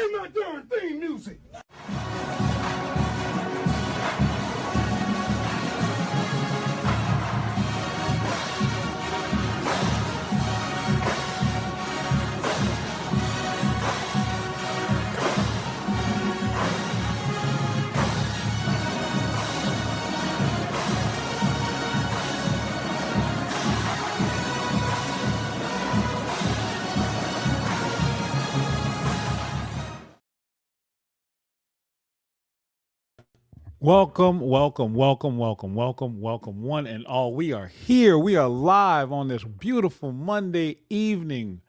Play my darn theme music. Welcome, one and all. We are here. We are live on this beautiful Monday evening.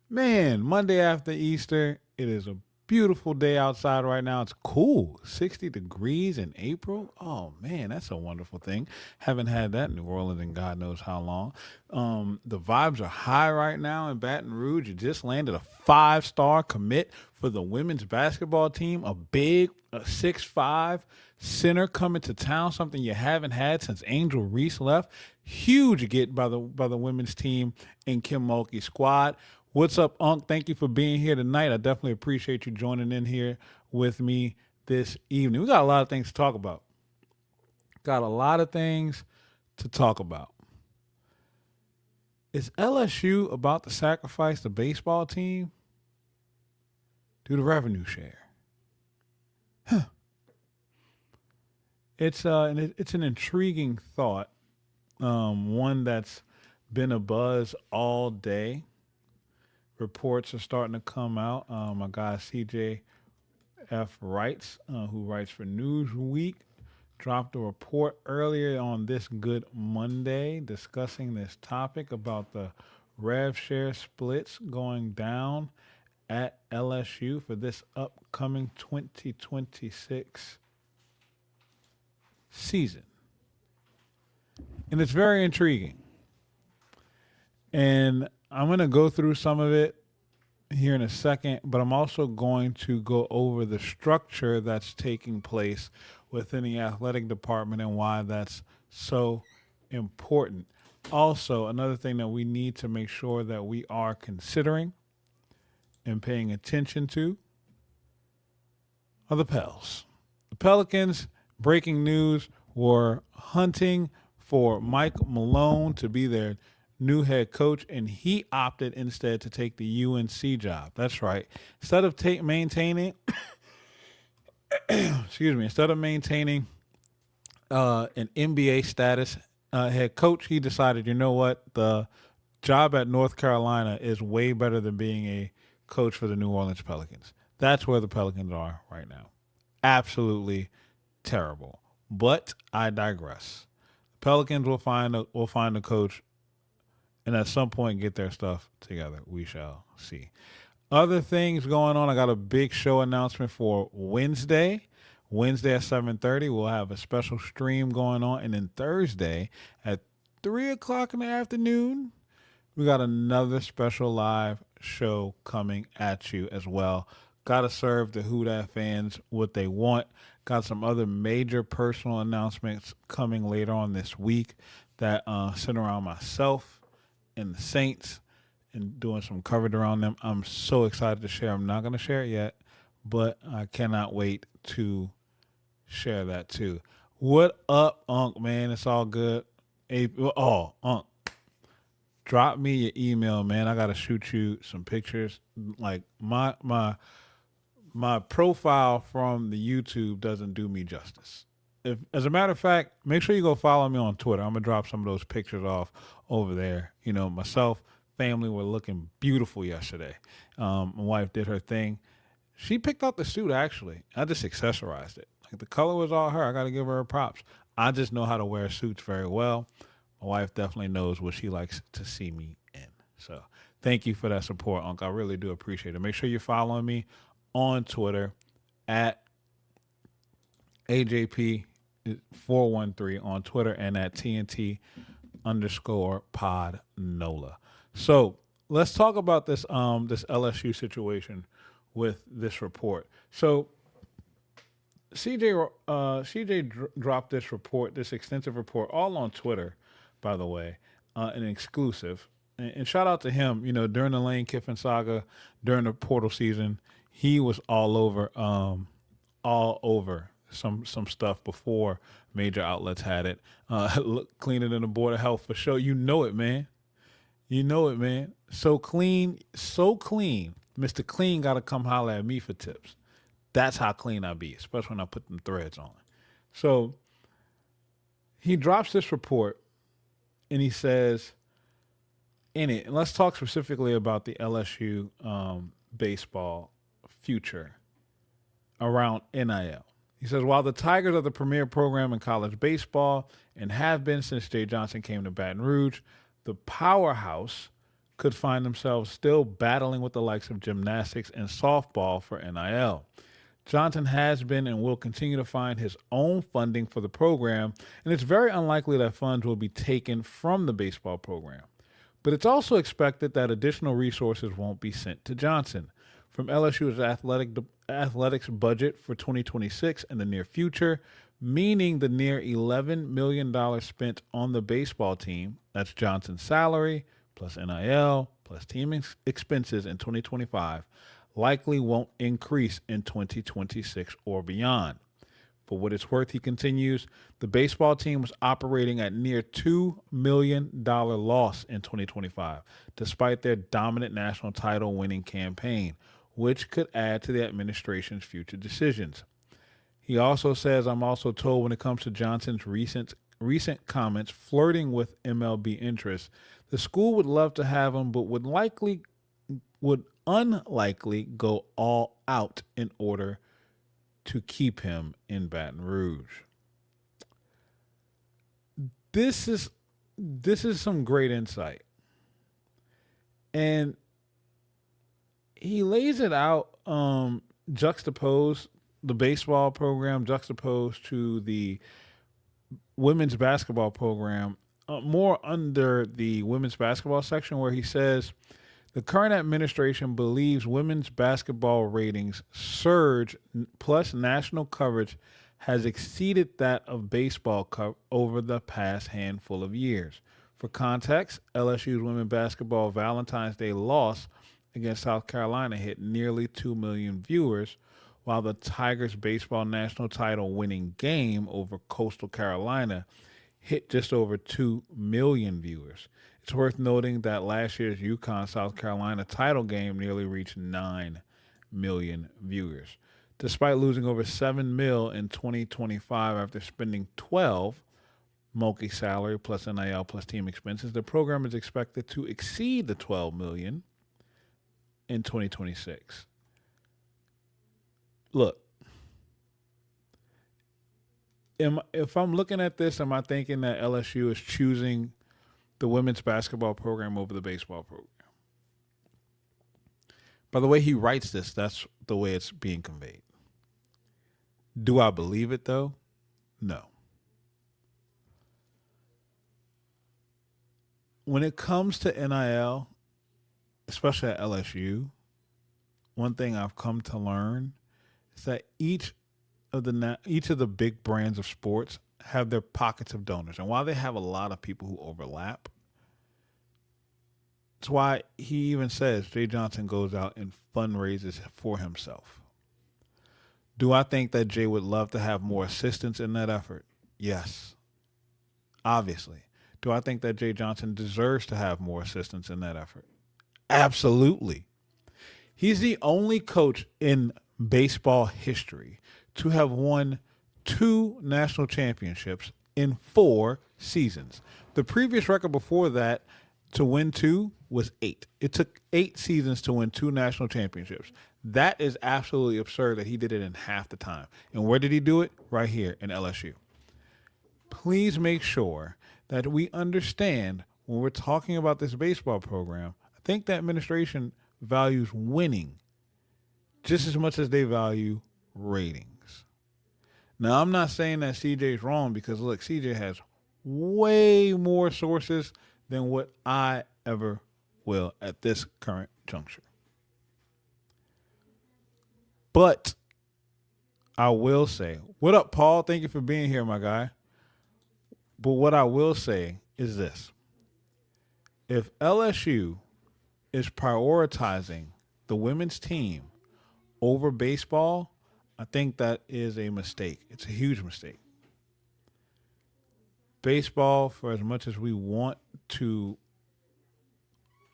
Man, Monday after Easter. It is a beautiful day outside right now. It's cool. 60 degrees in April. Oh, man, that's a wonderful thing. Haven't had that in New Orleans in God knows how long. The vibes are high right now in Baton Rouge. You just landed a 5-star commit for the women's basketball team. A 6'5" center coming to town, something you haven't had since Angel Reese left. Huge get by the women's team in Kim Mulkey's squad. What's up, Unc? Thank you for being here tonight. I definitely appreciate you joining in here with me this evening. We got a lot of things to talk about. Is LSU about to sacrifice the baseball team due to revenue share? It's an intriguing thought, one that's been a buzz all day. Reports are starting to come out. My guy CJ F. Wrights, who writes for Newsweek, dropped a report earlier on this Good Monday discussing this topic about the rev share splits going down at LSU for this upcoming 2026 season. And it's very intriguing. And I'm going to go through some of it here in a second, but I'm also going to go over the structure that's taking place within the athletic department and why that's so important. Also, another thing that we need to make sure that we are considering and paying attention to are the Pels. The Pelicans, breaking news, were hunting for Mike Malone to be their new head coach, and he opted instead to take the UNC job. That's right. Instead of maintaining an NBA status head coach, he decided, you know what, the job at North Carolina is way better than being a coach for the New Orleans Pelicans. That's where the Pelicans are right now. Absolutely terrible. But I digress. The Pelicans will find a coach, and at some point get their stuff together. We shall see. Other things going on. I got a big show announcement for Wednesday. Wednesday at 7:30, we'll have a special stream going on. And then Thursday at 3 o'clock in the afternoon, we got another special live show coming at you as well. Got to serve the Who Dat fans what they want. Got some other major personal announcements coming later on this week that center around myself and the Saints and doing some coverage around them. I'm so excited to share. I'm not going to share it yet, but I cannot wait to share that too. What up, Unc, man? It's all good. Unc, drop me your email, man. I got to shoot you some pictures. Like my profile from the YouTube doesn't do me justice. As a matter of fact, make sure you go follow me on Twitter. I'm going to drop some of those pictures off over there. You know, myself, family were looking beautiful yesterday. My wife did her thing. She picked out the suit, actually. I just accessorized it. Like, the color was all her. I got to give her props. I just know how to wear suits very well. My wife definitely knows what she likes to see me in. So thank you for that support, Unc. I really do appreciate it. Make sure you're following me on Twitter at AJP413 on Twitter and at TNT_pod_NOLA. So let's talk about this this LSU situation with this report. So CJ dropped this report, this extensive report, all on Twitter, by the way, an exclusive. And shout out to him. You know, during the Lane Kiffin saga, during the portal season, he was all over some stuff before major outlets had it. Look cleaner than the Board of Health for sure. You know it, man. You know it, man. So clean, so clean. Mr. Clean got to come holler at me for tips. That's how clean I be, especially when I put them threads on. So he drops this report and he says in it, and let's talk specifically about the LSU baseball future around NIL. He says, while the Tigers are the premier program in college baseball and have been since Jay Johnson came to Baton Rouge, the powerhouse could find themselves still battling with the likes of gymnastics and softball for NIL. Johnson has been and will continue to find his own funding for the program, and it's very unlikely that funds will be taken from the baseball program. But it's also expected that additional resources won't be sent to Johnson. From LSU's athletics budget for 2026 and the near future, meaning the near $11 million spent on the baseball team, that's Johnson's salary, plus NIL, plus team expenses in 2025, likely won't increase in 2026 or beyond. For what it's worth, he continues, the baseball team was operating at near $2 million loss in 2025, despite their dominant national title winning campaign, which could add to the administration's future decisions. He also says, I'm also told when it comes to Johnson's recent comments flirting with MLB interests, the school would love to have him, but would unlikely go all out in order to keep him in Baton Rouge. This is some great insight. And he lays it out juxtaposed the baseball program juxtaposed to the women's basketball program, more under the women's basketball section, where he says the current administration believes women's basketball ratings surge plus national coverage has exceeded that of baseball over the past handful of years. For context, LSU's women's basketball Valentine's Day loss against South Carolina hit nearly 2 million viewers, while the Tigers' baseball national title winning game over Coastal Carolina hit just over 2 million viewers. It's worth noting that last year's UConn-South Carolina title game nearly reached 9 million viewers. Despite losing over $7 million in 2025 after spending 12 Mulkey's salary plus NIL plus team expenses, the program is expected to exceed the 12 million in 2026. Look, if I'm looking at this, am I thinking that LSU is choosing the women's basketball program over the baseball program? By the way he writes this, that's the way it's being conveyed. Do I believe it, though? No. When it comes to NIL, especially at LSU, one thing I've come to learn is that each of the big brands of sports have their pockets of donors. And while they have a lot of people who overlap, that's why he even says Jay Johnson goes out and fundraises for himself. Do I think that Jay would love to have more assistance in that effort? Yes, obviously. Do I think that Jay Johnson deserves to have more assistance in that effort? Absolutely. He's the only coach in baseball history to have won 2 national championships in 4 seasons. The previous record before that to win 2 was 8. It took 8 seasons to win 2 national championships. That is absolutely absurd that he did it in half the time. And where did he do it? Right here in LSU. Please make sure that we understand when we're talking about this baseball program, I think the administration values winning just as much as they value ratings. Now, I'm not saying that CJ's wrong because, look, CJ has way more sources than what I ever will at this current juncture. But I will say, what up, Paul? Thank you for being here, my guy. But what I will say is this. If LSU is prioritizing the women's team over baseball, I think that is a mistake. It's a huge mistake. Baseball, for as much as we want to,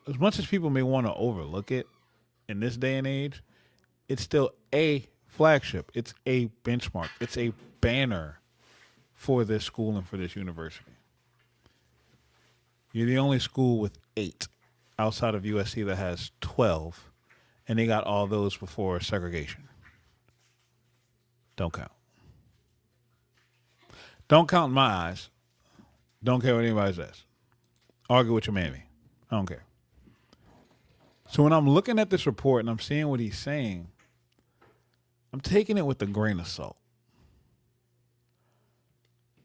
as much as people may want to overlook it in this day and age, it's still a flagship. It's a benchmark. It's a banner for this school and for this university. You're the only school with 8 outside of USC that has 12, and they got all those before segregation. Don't count. Don't count in my eyes. Don't care what anybody says. Argue with your mammy. I don't care. So when I'm looking at this report and I'm seeing what he's saying, I'm taking it with a grain of salt.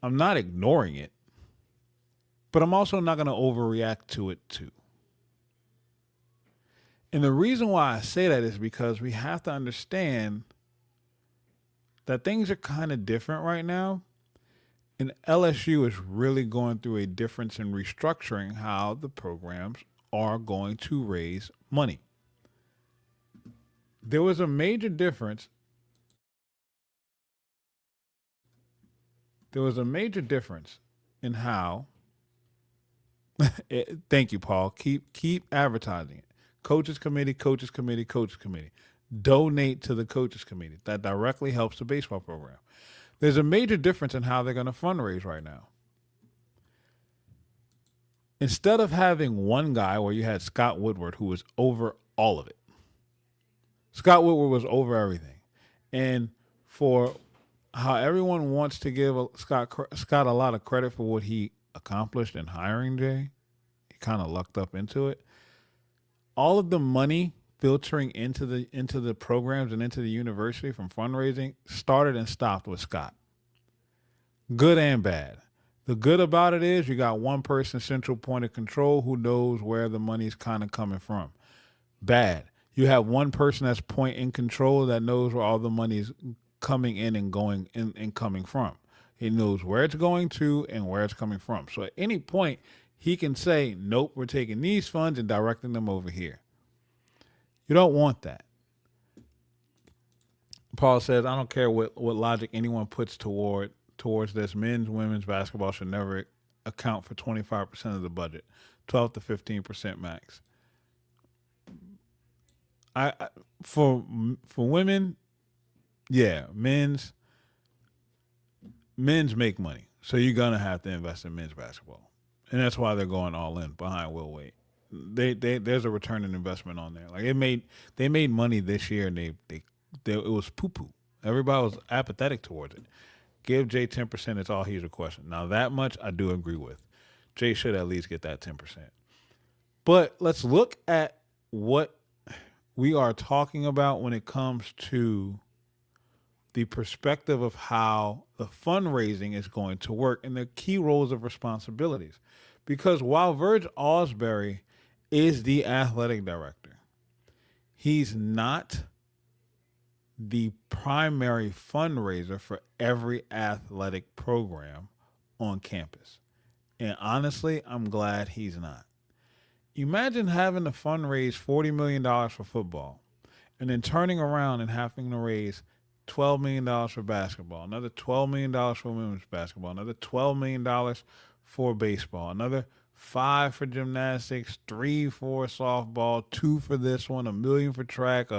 I'm not ignoring it, but I'm also not going to overreact to it too. And the reason why I say that is because we have to understand that things are kind of different right now. And LSU is really going through a difference in restructuring how the programs are going to raise money. There was a major difference. There was a major difference in how. Thank you, Paul. Keep advertising it. Coaches committee, coaches committee, coaches committee. Donate to the coaches committee. That directly helps the baseball program. There's a major difference in how they're going to fundraise right now. Instead of having one guy where you had Scott Woodward, who was over all of it. Scott Woodward was over everything. And for how everyone wants to give Scott a lot of credit for what he accomplished in hiring Jay, he kind of lucked up into it. All of the money filtering into the programs and into the university from fundraising started and stopped with Scott. Good and bad. The good about it is you got one person central point of control who knows where the money's kind of coming from. Bad. You have one person that's point in control that knows where all the money's coming in and going in and coming from. He knows where it's going to and where it's coming from. So at any point, he can say, nope, we're taking these funds and directing them over here. You don't want that. Paul says, I don't care what logic anyone puts towards this. Men's, women's basketball should never account for 25% of the budget, 12 to 15% max. For women, yeah, men's make money. So you're going to have to invest in men's basketball. And that's why they're going all in behind Will Wade. There's a return on investment on there. Like they made money this year, and it was poo poo. Everybody was apathetic towards it. Give Jay 10%. It's all he's requesting. Now that much I do agree with. Jay should at least get that 10%. But let's look at what we are talking about when it comes to the perspective of how the fundraising is going to work and the key roles of responsibilities. Because while Verge Ausberry is the athletic director, he's not the primary fundraiser for every athletic program on campus. And honestly, I'm glad he's not. Imagine having to fundraise $40 million for football and then turning around and having to raise $12 million for basketball, another $12 million for women's basketball, another $12 million for baseball, another $5 for gymnastics, $3 for softball, $2 for this one, $1 million for track,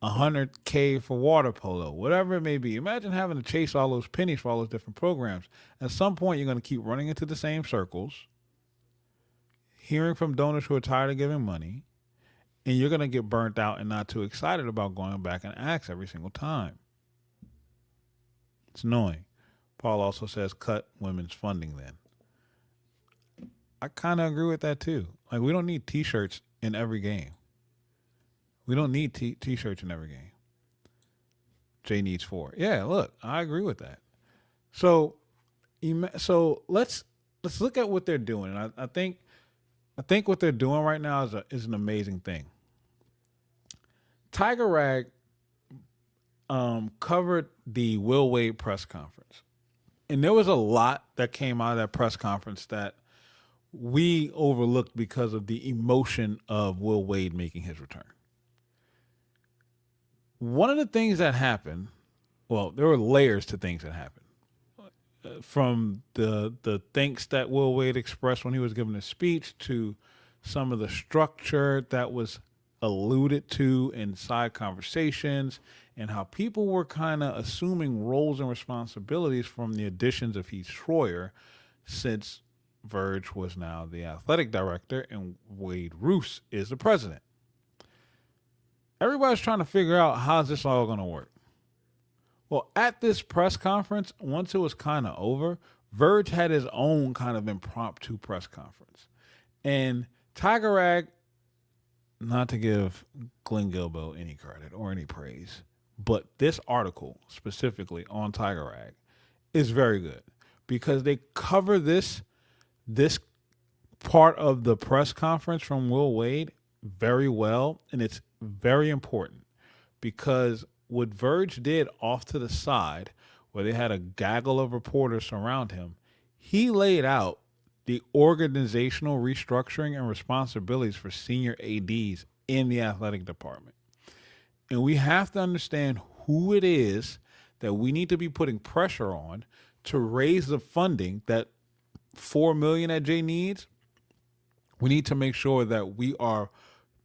$100K for water polo, whatever it may be. Imagine having to chase all those pennies for all those different programs. At some point, you're going to keep running into the same circles, hearing from donors who are tired of giving money, and you're going to get burnt out and not too excited about going back and ask every single time. It's annoying. Paul also says cut women's funding then. I kind of agree with that too. Like, we don't need T-shirts in every game. We don't need T-shirts in every game. Jay needs 4. Yeah, look, I agree with that. So let's look at what they're doing. And I think what they're doing right now is an amazing thing. Tiger Rag covered the Will Wade press conference. And there was a lot that came out of that press conference that we overlooked because of the emotion of Will Wade making his return. One of the things that happened, well, there were layers to things that happened. From the thanks that Will Wade expressed when he was giving a speech to some of the structure that was alluded to in side conversations and how people were kind of assuming roles and responsibilities from the additions of Heath Schroyer since Verge was now the athletic director and Wade Roos is the president. Everybody's trying to figure out how's this all going to work. Well, at this press conference, once it was kind of over, Verge had his own kind of impromptu press conference. And Tiger Rag, not to give Glenn Gilbo any credit or any praise, but this article specifically on Tiger Rag is very good because they cover this part of the press conference from Will Wade very well, and it's very important because what Verge did off to the side, where they had a gaggle of reporters surround him, he laid out the organizational restructuring and responsibilities for senior ADs in the athletic department. And we have to understand who it is that we need to be putting pressure on to raise the funding that $4 million that Jay needs. We need to make sure that we are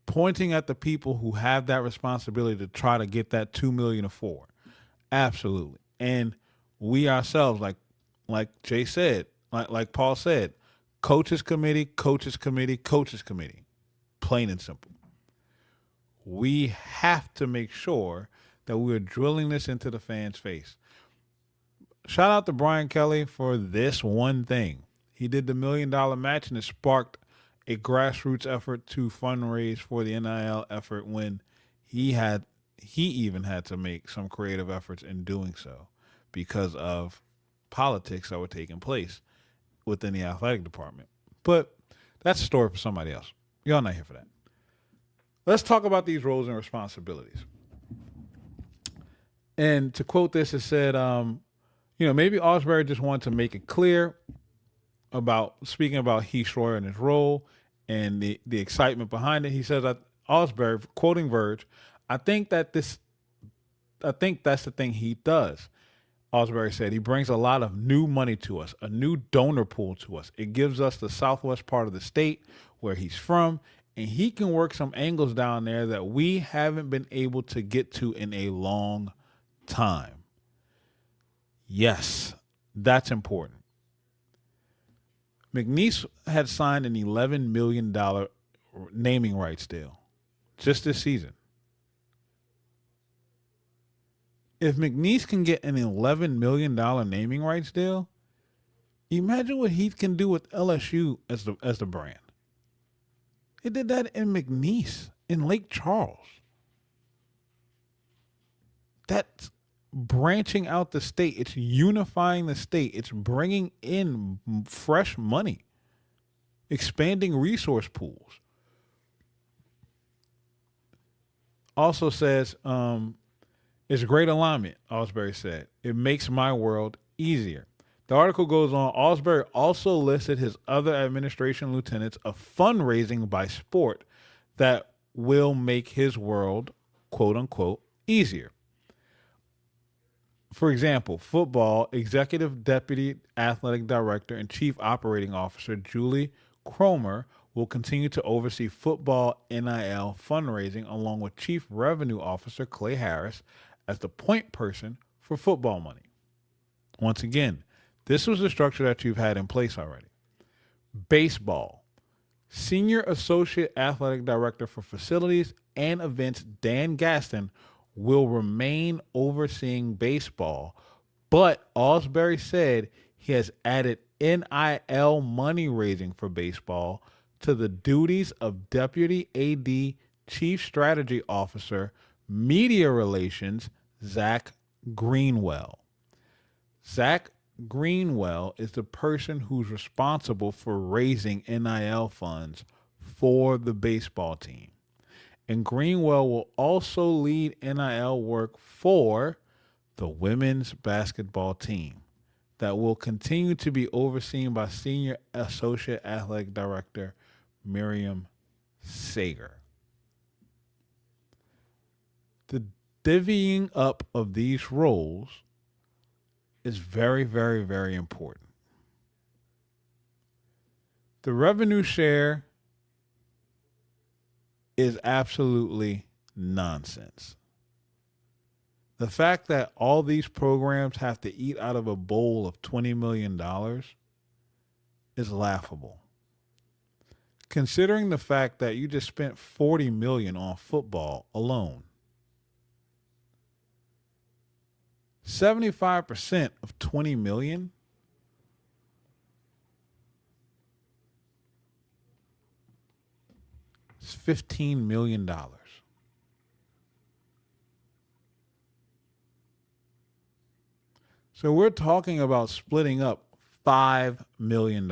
pointing at the people who have that responsibility to try to get that $2 million to $4 million. Absolutely. And we ourselves, like Jay said, like Paul said, coaches committee, coaches committee, coaches committee. Plain and simple. We have to make sure that we're drilling this into the fans' face. Shout out to Brian Kelly for this one thing. He did the $1 million match and it sparked a grassroots effort to fundraise for the NIL effort when he even had to make some creative efforts in doing so because of politics that were taking place within the athletic department. But that's a story for somebody else. Y'all not here for that. Let's talk about these roles and responsibilities. And to quote this, it said, maybe Osbury just wanted to make it clear about speaking about Heath Schroyer and his role and the excitement behind it. He says, Osbury, quoting Verge, I think that's the thing he does. Osbury said, he brings a lot of new money to us, a new donor pool to us. It gives us the southwest part of the state where he's from, and he can work some angles down there that we haven't been able to get to in a long time. Yes, that's important. McNeese had signed an $11 million naming rights deal just this season. If McNeese can get an $11 million naming rights deal, imagine what Heath can do with LSU as the brand. He did that in McNeese, in Lake Charles. That's branching out the state. It's unifying the state. It's bringing in fresh money, expanding resource pools. Also says, it's great alignment, Osbury said. It makes my world easier. The article goes on. Osbury also listed his other administration lieutenants of fundraising by sport that will make his world, quote unquote, easier. For example, football executive deputy athletic director and chief operating officer Julie Cromer will continue to oversee football NIL fundraising along with chief revenue officer Clay Harris as the point person for football money. Once again, this was the structure that you've had in place already. Baseball. Senior Associate Athletic Director for Facilities and Events Dan Gaston will remain overseeing baseball, but Osbury said he has added NIL money raising for baseball to the duties of Deputy AD Chief Strategy Officer, Media Relations, Zach Greenwell. Zach Greenwell is the person who's responsible for raising NIL funds for the baseball team. And Greenwell will also lead NIL work for the women's basketball team that will continue to be overseen by Senior Associate Athletic Director Miriam Sager. The divvying up of these roles is very, very, very important. The revenue share is absolutely nonsense. The fact that all these programs have to eat out of a bowl of $20 million is laughable. Considering the fact that you just spent $40 million on football alone. 75% of $20 million is $15 million. So we're talking about splitting up $5 million.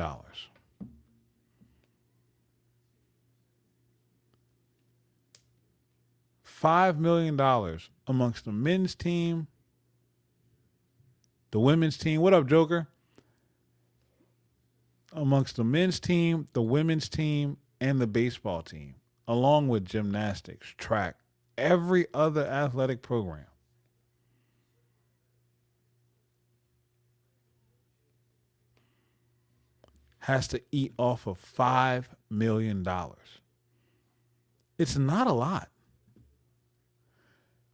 $5 million amongst the men's team, the women's team. What up, Joker? Amongst the men's team, the women's team, and the baseball team, along with gymnastics, track, every other athletic program. Has to eat off of $5 million. It's not a lot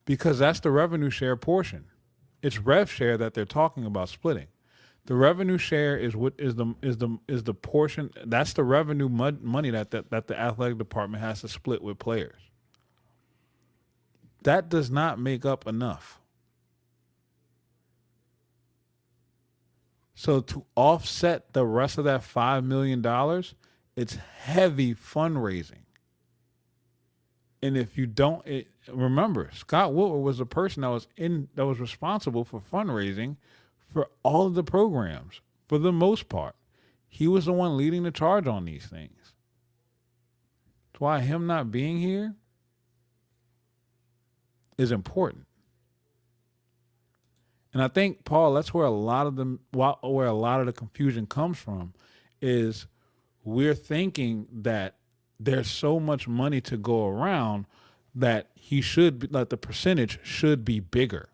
because that's the revenue share portion. It's rev share that they're talking about splitting. The revenue share is what is the portion that's the revenue money that the athletic department has to split with players. That does not make up enough. So to offset the rest of that $5 million, it's heavy fundraising. And if you don't remember, Scott Woodward was the person that was responsible for fundraising for all of the programs for the most part. He was the one leading the charge on these things. That's why him not being here is important. And I think, Paul, that's where a lot of the confusion comes from, is we're thinking that there's so much money to go around that the percentage should be bigger.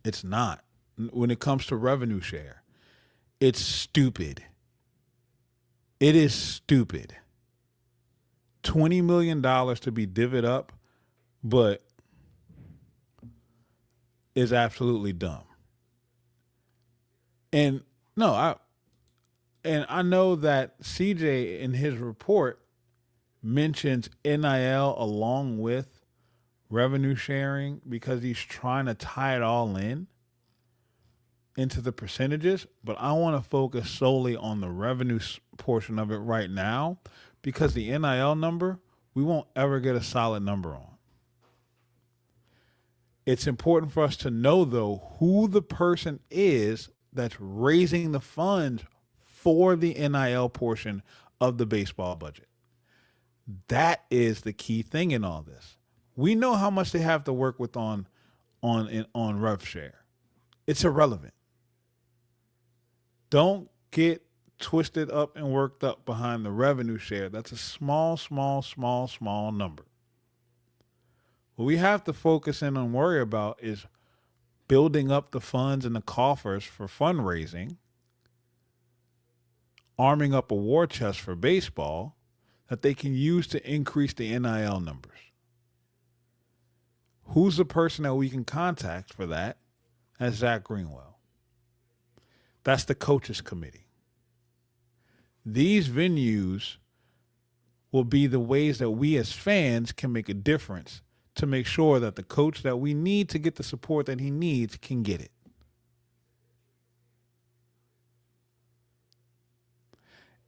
It's not. When it comes to revenue share, it's stupid. It is stupid. $20 million to be divvied up, but is absolutely dumb. And I know that CJ in his report mentions NIL along with revenue sharing because he's trying to tie it all into the percentages, but I want to focus solely on the revenue portion of it right now because the NIL number, we won't ever get a solid number on. It's important for us to know, though, who the person is that's raising the funds for the NIL portion of the baseball budget. That is the key thing in all this. We know how much they have to work with on rev share. It's irrelevant. Don't get twisted up and worked up behind the revenue share. That's a small number. What we have to focus in and worry about is building up the funds in the coffers for fundraising, arming up a war chest for baseball that they can use to increase the NIL numbers. Who's the person that we can contact for that? That's Zach Greenwell. That's the coaches committee. These venues will be the ways that we as fans can make a difference to make sure that the coach that we need to get the support that he needs can get it.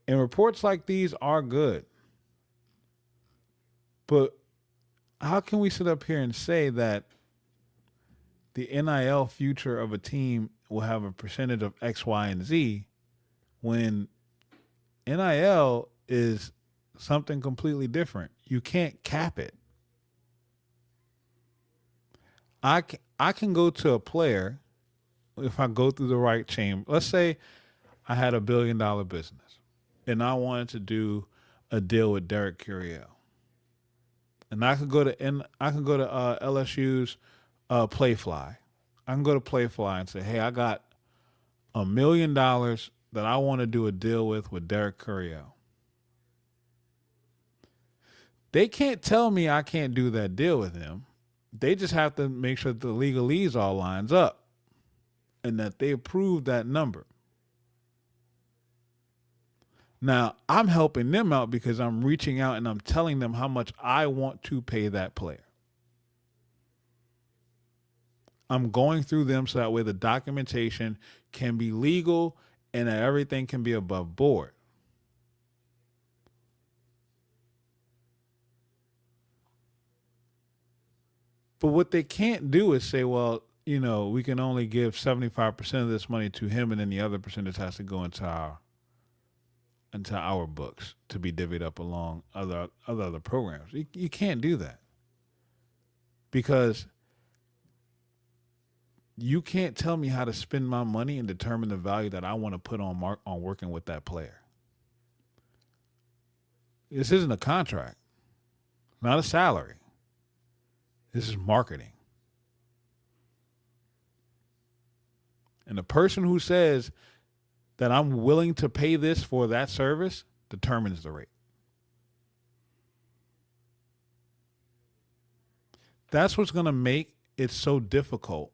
And reports like these are good. But how can we sit up here and say that the NIL future of a team will have a percentage of X, Y, and Z when NIL is something completely different? You can't cap it. I can go to a player if I go through the right chamber. Let's say I had $1 billion business and I wanted to do a deal with Derek Curiel. and I can go to LSU's Playfly. I can go to Playfly and say, hey, I got $1 million that I want to do a deal with Derek Curriell. They can't tell me I can't do that deal with him. They just have to make sure that the legalese all lines up and that they approve that number. Now, I'm helping them out because I'm reaching out and I'm telling them how much I want to pay that player. I'm going through them so that way the documentation can be legal and that everything can be above board. But what they can't do is say, well, we can only give 75% of this money to him and then the other percentage has to go into our books to be divvied up along other programs. You can't do that because you can't tell me how to spend my money and determine the value that I want to put on working with that player. This isn't a contract, not a salary. This is marketing. And the person who says that I'm willing to pay this for that service determines the rate. That's what's going to make it so difficult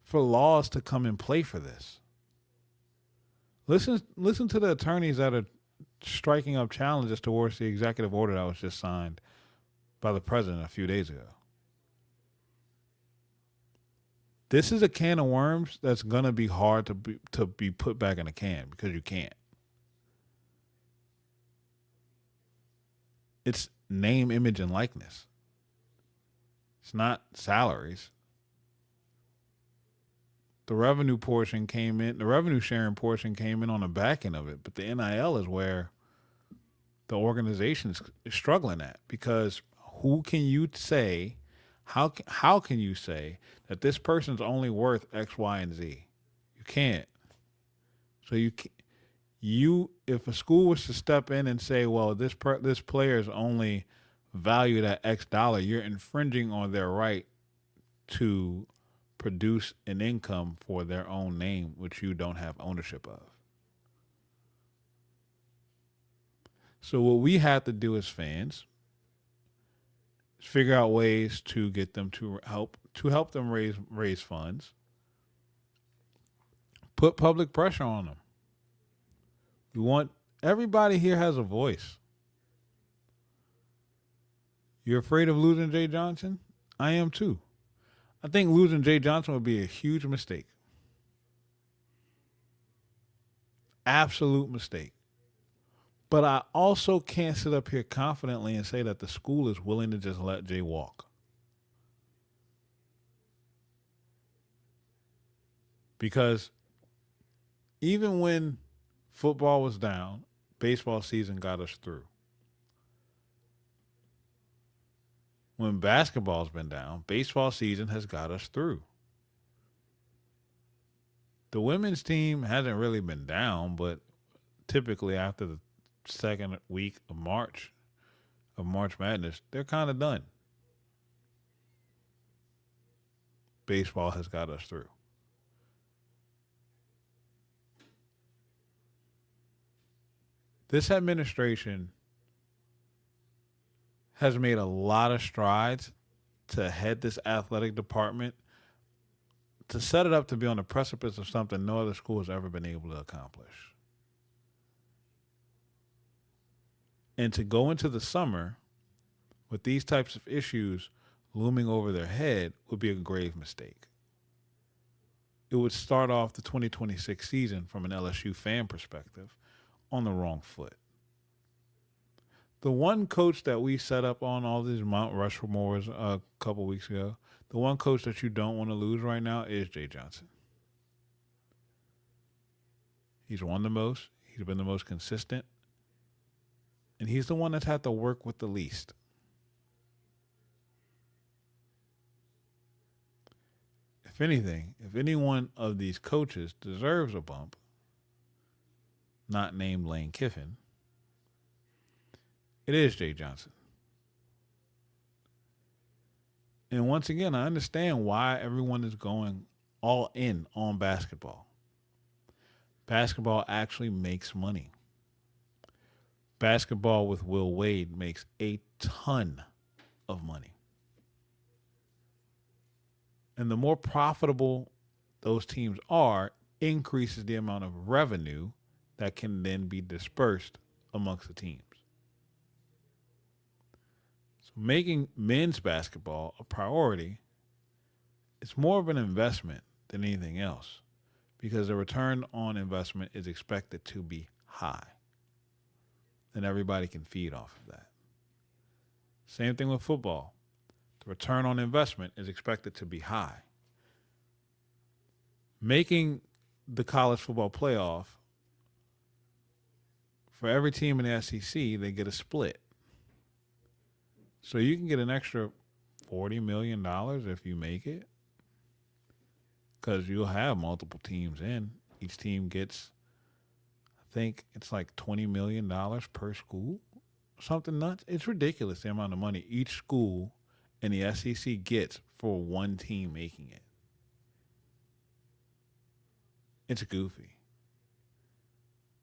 for laws to come and play for this. Listen to the attorneys that are striking up challenges towards the executive order that was just signed by the president a few days ago. This is a can of worms that's going to be hard to be put back in a can because you can't. It's name, image, and likeness. It's not salaries. The revenue sharing portion came in on the back end of it, but the NIL is where the organization is struggling at because who can you say, how can you say that this person's only worth X, Y, and Z? You can't. So if a school was to step in and say, well, this player is only valued at X dollar, you're infringing on their right to produce an income for their own name, which you don't have ownership of. So what we have to do as fans is figure out ways to get them to help them raise funds, put public pressure on them. We want everybody here has a voice. You're afraid of losing Jay Johnson? I am too. I think losing Jay Johnson would be a huge mistake. Absolute mistake. But I also can't sit up here confidently and say that the school is willing to just let Jay walk. Because even when football was down, baseball season got us through. When basketball's been down, baseball season has got us through. The women's team hasn't really been down, but typically after the second week of March Madness, they're kind of done. Baseball has got us through. This administration has made a lot of strides to head this athletic department to set it up to be on the precipice of something no other school has ever been able to accomplish. And to go into the summer with these types of issues looming over their head would be a grave mistake. It would start off the 2026 season from an LSU fan perspective on the wrong foot. The one coach that we set up on all these Mount Rushmores a couple weeks ago, the one coach that you don't want to lose right now is Jay Johnson. He's won the most. He's been the most consistent. And he's the one that's had to work with the least. If anything, if any one of these coaches deserves a bump, not named Lane Kiffin, it is Jay Johnson. And once again, I understand why everyone is going all in on basketball. Basketball actually makes money. Basketball with Will Wade makes a ton of money. And the more profitable those teams are, increases the amount of revenue that can then be dispersed amongst the teams. So making men's basketball a priority is more of an investment than anything else because the return on investment is expected to be high. And everybody can feed off of that. Same thing with football. The return on investment is expected to be high. Making the college football playoff, for every team in the SEC, they get a split. So you can get an extra $40 million if you make it because you'll have multiple teams in. Each team gets, I think it's like $20 million per school, something nuts. It's ridiculous the amount of money each school in the SEC gets for one team making it. It's goofy.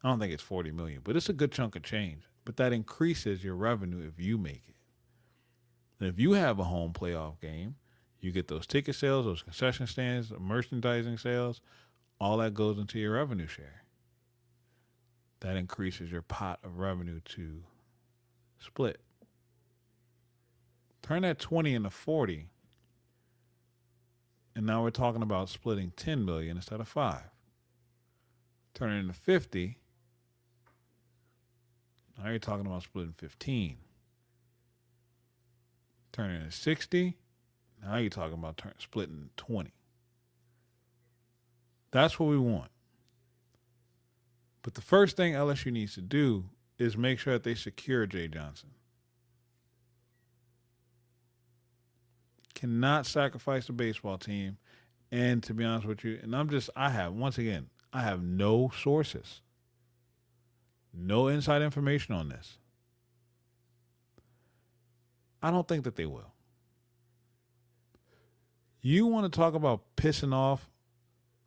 I don't think it's 40 million, but it's a good chunk of change. But that increases your revenue if you make it. And if you have a home playoff game, you get those ticket sales, those concession stands, merchandising sales, all that goes into your revenue share. That increases your pot of revenue to split. Turn that 20 into 40, and now we're talking about splitting 10 million instead of 5. Turn it into 50, now you're talking about splitting 15. Turn it into 60, now you're talking about splitting 20. That's what we want. But the first thing LSU needs to do is make sure that they secure Jay Johnson. Cannot sacrifice the baseball team. And to be honest with you, and I have no sources, no inside information on this. I don't think that they will. You want to talk about pissing off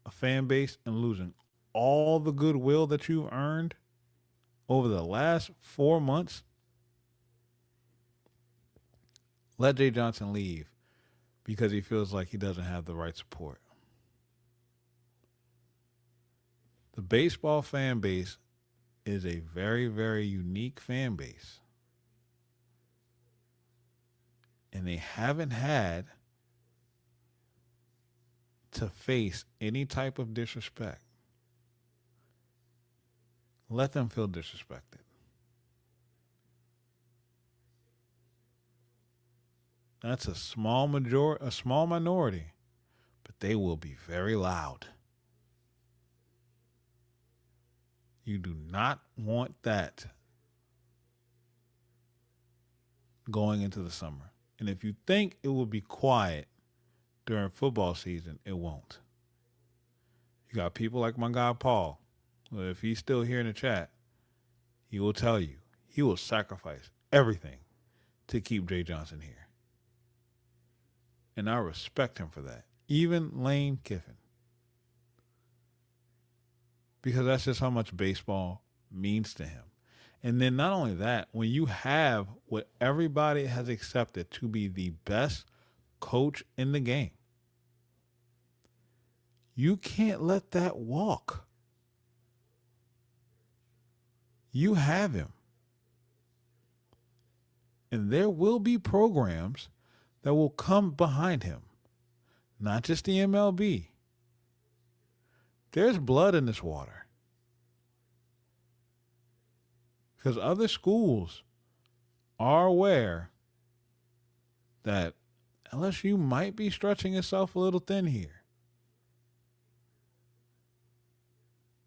a fan base and losing all the goodwill that you've earned over the last 4 months? Let Jay Johnson leave because he feels like he doesn't have the right support. The baseball fan base is a very, very unique fan base. And they haven't had to face any type of disrespect. Let them feel disrespected. That's a small minority, but they will be very loud. You do not want that going into the summer. And if you think it will be quiet during football season, it won't. You got people like my guy Paul. If he's still here in the chat, he will tell you he will sacrifice everything to keep Jay Johnson here. And I respect him for that. Even Lane Kiffin. Because that's just how much baseball means to him. And then not only that, when you have what everybody has accepted to be the best coach in the game, you can't let that walk. You have him. And there will be programs that will come behind him. Not just the MLB. There's blood in this water. Because other schools are aware that LSU might be stretching itself a little thin here.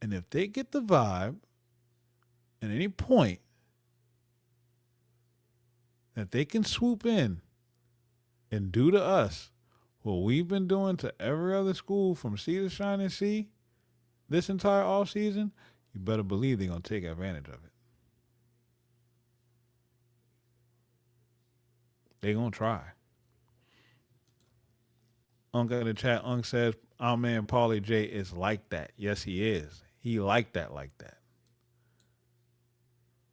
And if they get the vibe at any point that they can swoop in and do to us what we've been doing to every other school from sea to shining sea this entire off season, you better believe they're going to take advantage of it. They're going to try. Unk in the chat, Unk says, our man Paulie J is like that. Yes, he is. He like that, like that.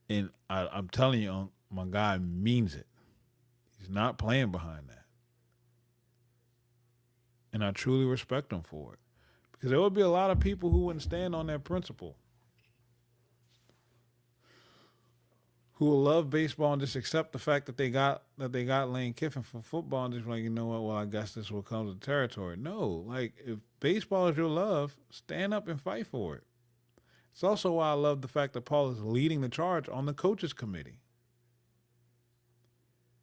And I'm telling you, Unk, my guy means it. He's not playing behind that. And I truly respect him for it. Because there would be a lot of people who wouldn't stand on that principle, who will love baseball and just accept the fact that they got Lane Kiffin for football and just like, you know what, well, I guess this will come to the territory. No, like if baseball is your love, stand up and fight for it. It's also why I love the fact that Paul is leading the charge on the coaches committee.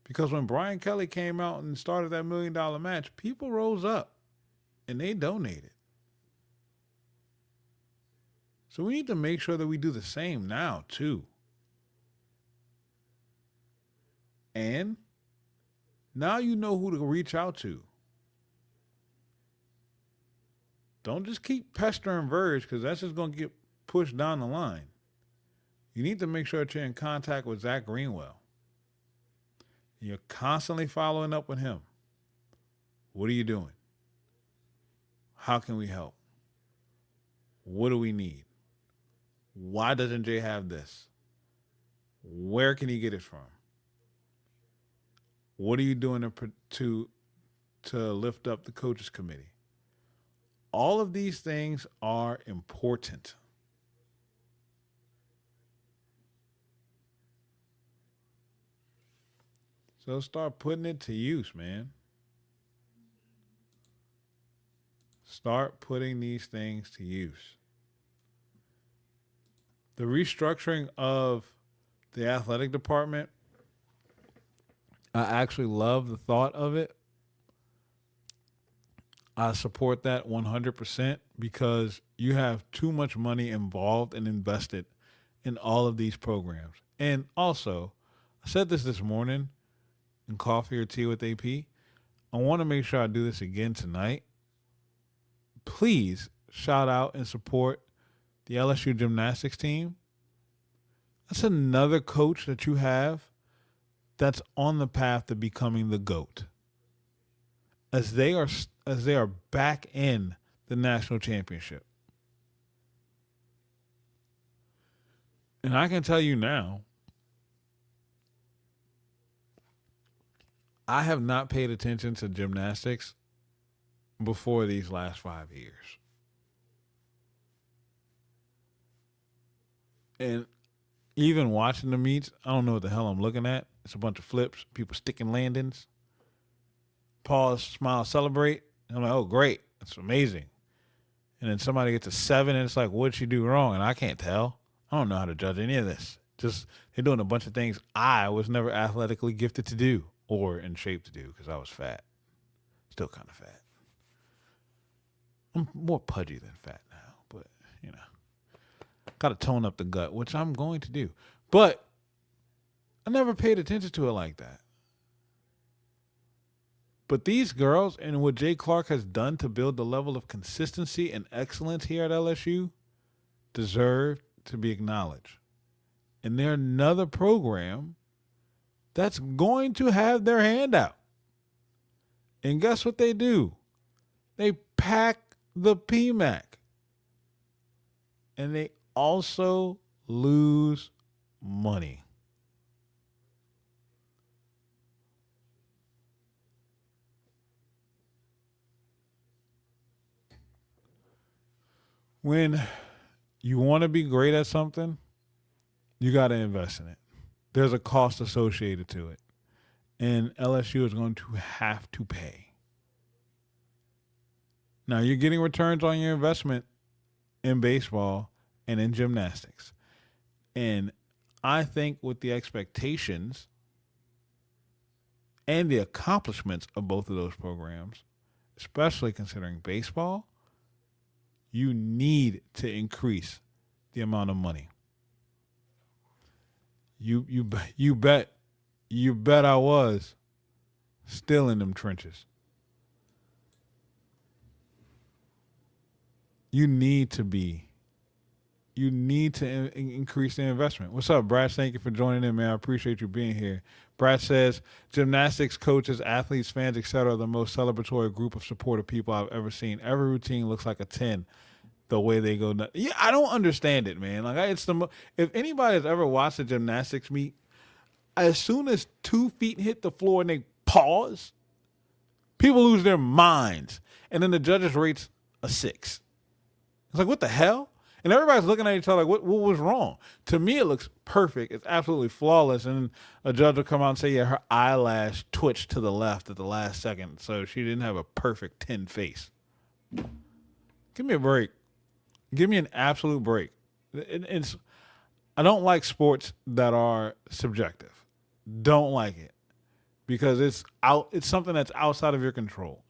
Because when Brian Kelly came out and started that $1 million match, people rose up and they donated. So we need to make sure that we do the same now, too. And now you know who to reach out to. Don't just keep pestering Verge because that's just going to get pushed down the line. You need to make sure that you're in contact with Zach Greenwell. You're constantly following up with him. What are you doing? How can we help? What do we need? Why doesn't Jay have this? Where can he get it from? What are you doing to lift up the coaches committee? All of these things are important. So start putting it to use, man. Start putting these things to use. The restructuring of the athletic department, I actually love the thought of it. I support that 100% because you have too much money involved and invested in all of these programs. And also, I said this morning in Coffee or Tea with AP. I want to make sure I do this again tonight. Please shout out and support the LSU gymnastics team. That's another coach that you have that's on the path to becoming the GOAT. As they are back in the national championship. And I can tell you now, I have not paid attention to gymnastics before these last 5 years. And even watching the meets, I don't know what the hell I'm looking at. It's a bunch of flips, people sticking landings. Pause, smile, celebrate. And I'm like, oh, great. That's amazing. And then somebody gets a 7 and it's like, what'd she do wrong? And I can't tell. I don't know how to judge any of this. Just they're doing a bunch of things I was never athletically gifted to do or in shape to do because I was fat. Still kind of fat. I'm more pudgy than fat now, but, you know. Got to tone up the gut, which I'm going to do. But I never paid attention to it like that. But these girls and what Jay Clark has done to build the level of consistency and excellence here at LSU deserve to be acknowledged. And they're another program that's going to have their hand out. And guess what they do? They pack the PMAC. And they also lose money. When you want to be great at something, you got to invest in it. There's a cost associated to it. And LSU is going to have to pay. Now, you're getting returns on your investment in baseball and in gymnastics. And I think with the expectations and the accomplishments of both of those programs, especially considering baseball, you need to increase the amount of money. You bet I was still in them trenches. You need to be you need to increase the investment. What's up, Brad? Thank you for joining in, man. I appreciate you being here. Brad says, gymnastics coaches, athletes, fans, etc. are the most celebratory group of supportive people I've ever seen. Every routine looks like a 10 the way they go. Yeah, I don't understand it, man. Like, if anybody has ever watched a gymnastics meet, as soon as 2 feet hit the floor and they pause, people lose their minds. And then the judges rates a 6. It's like, what the hell? And everybody's looking at each other like, what was wrong? To me, it looks perfect. It's absolutely flawless. And a judge will come out and say, yeah, her eyelash twitched to the left at the last second, so she didn't have a perfect 10 face. Give me a break. Give me an absolute break. I don't like sports that are subjective. Don't like it. Because it's something that's outside of your control.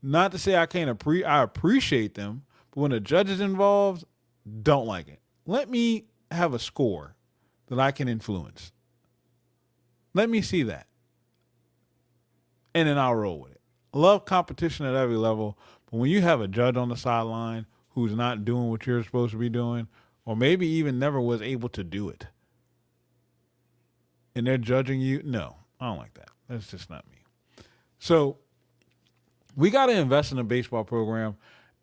Not to say I appreciate them, but when a judge is involved, don't like it. Let me have a score that I can influence. Let me see that. And then I'll roll with it. Love competition at every level, but when you have a judge on the sideline who's not doing what you're supposed to be doing, or maybe even never was able to do it, and they're judging you, no, I don't like that. That's just not me. So we got to invest in a baseball program.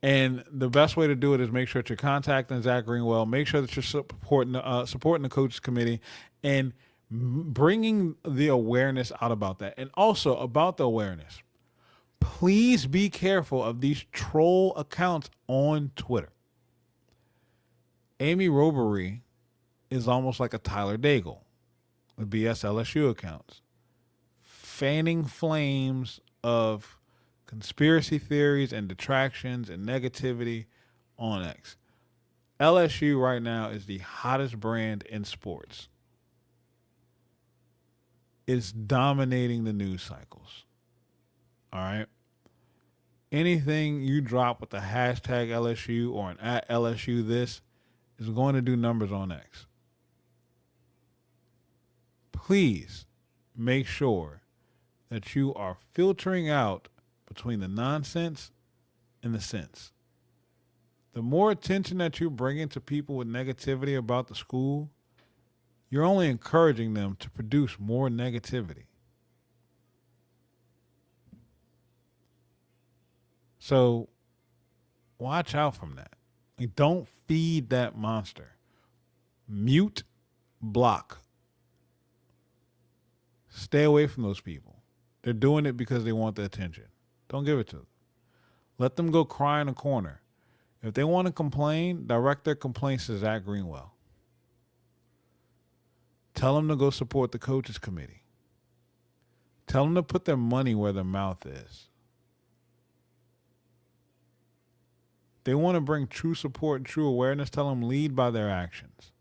And the best way to do it is make sure that you're contacting Zach Greenwell, make sure that you're supporting the coaches committee, and bringing the awareness out about that. And also about the awareness, please be careful of these troll accounts on Twitter. Amy Robery is almost like a Tyler Daigle with BS LSU accounts, fanning flames of conspiracy theories and detractions and negativity on X. LSU right now is the hottest brand in sports. It's dominating the news cycles. All right? Anything you drop with the hashtag LSU or an at LSU this is going to do numbers on X. Please make sure that you are filtering out between the nonsense and the sense. The more attention that you bring into people with negativity about the school, you're only encouraging them to produce more negativity. So watch out from that. Like, don't feed that monster. Mute, block. Stay away from those people. They're doing it because they want the attention. Don't give it to them. Let them go cry in a corner. If they want to complain, direct their complaints to Zach Greenwell. Tell them to go support the coaches committee. Tell them to put their money where their mouth is. If they want to bring true support and true awareness, tell them lead by their actions.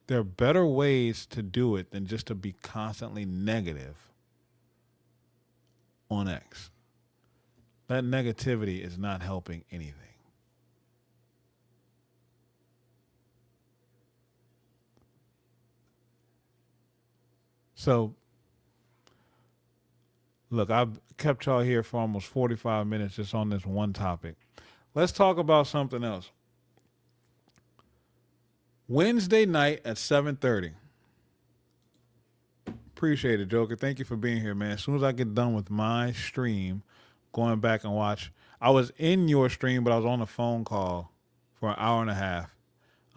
There are better ways to do it than just to be constantly negative on X. That negativity is not helping anything. So, look, I've kept y'all here for almost 45 minutes just on this one topic. Let's talk about something else. Wednesday night at 7:30. Appreciate it, Joker. Thank you for being here, man. As soon as I get done with my stream, going back and watch. I was in your stream, but I was on a phone call for an hour and a half.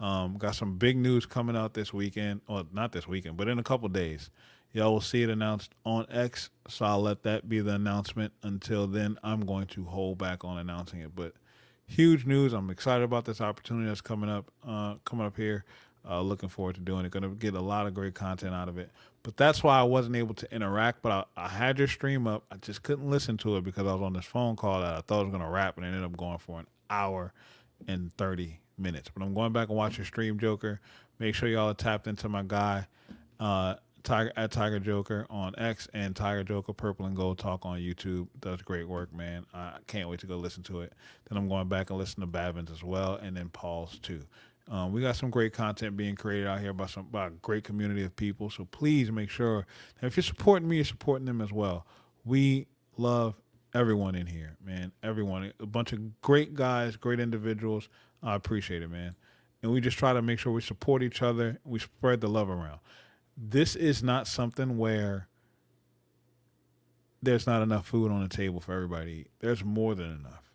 Got some big news coming out this weekend. Well, not this weekend, but in a couple days. Y'all will see it announced on X, so I'll let that be the announcement. Until then, I'm going to hold back on announcing it. But huge news. I'm excited about this opportunity that's coming up here. Looking forward to doing it. Going to get a lot of great content out of it. But that's why I wasn't able to interact. But I had your stream up. I just couldn't listen to it because I was on this phone call that I thought was going to wrap, and it ended up going for an hour and 30 minutes. But I'm going back and watch your stream, Joker. Make sure y'all are tapped into my guy, Tiger Joker on X, and Tiger Joker Purple and Gold Talk on YouTube. Does great work, man. I can't wait to go listen to it. Then I'm going back and listen to Babins as well, and then Paul's too. We got some great content being created out here by a great community of people. So please make sure that if you're supporting me, you're supporting them as well. We love everyone in here, man. Everyone, a bunch of great guys, great individuals. I appreciate it, man. And we just try to make sure we support each other. We spread the love around. This is not something where there's not enough food on the table for everybody to eat. There's more than enough.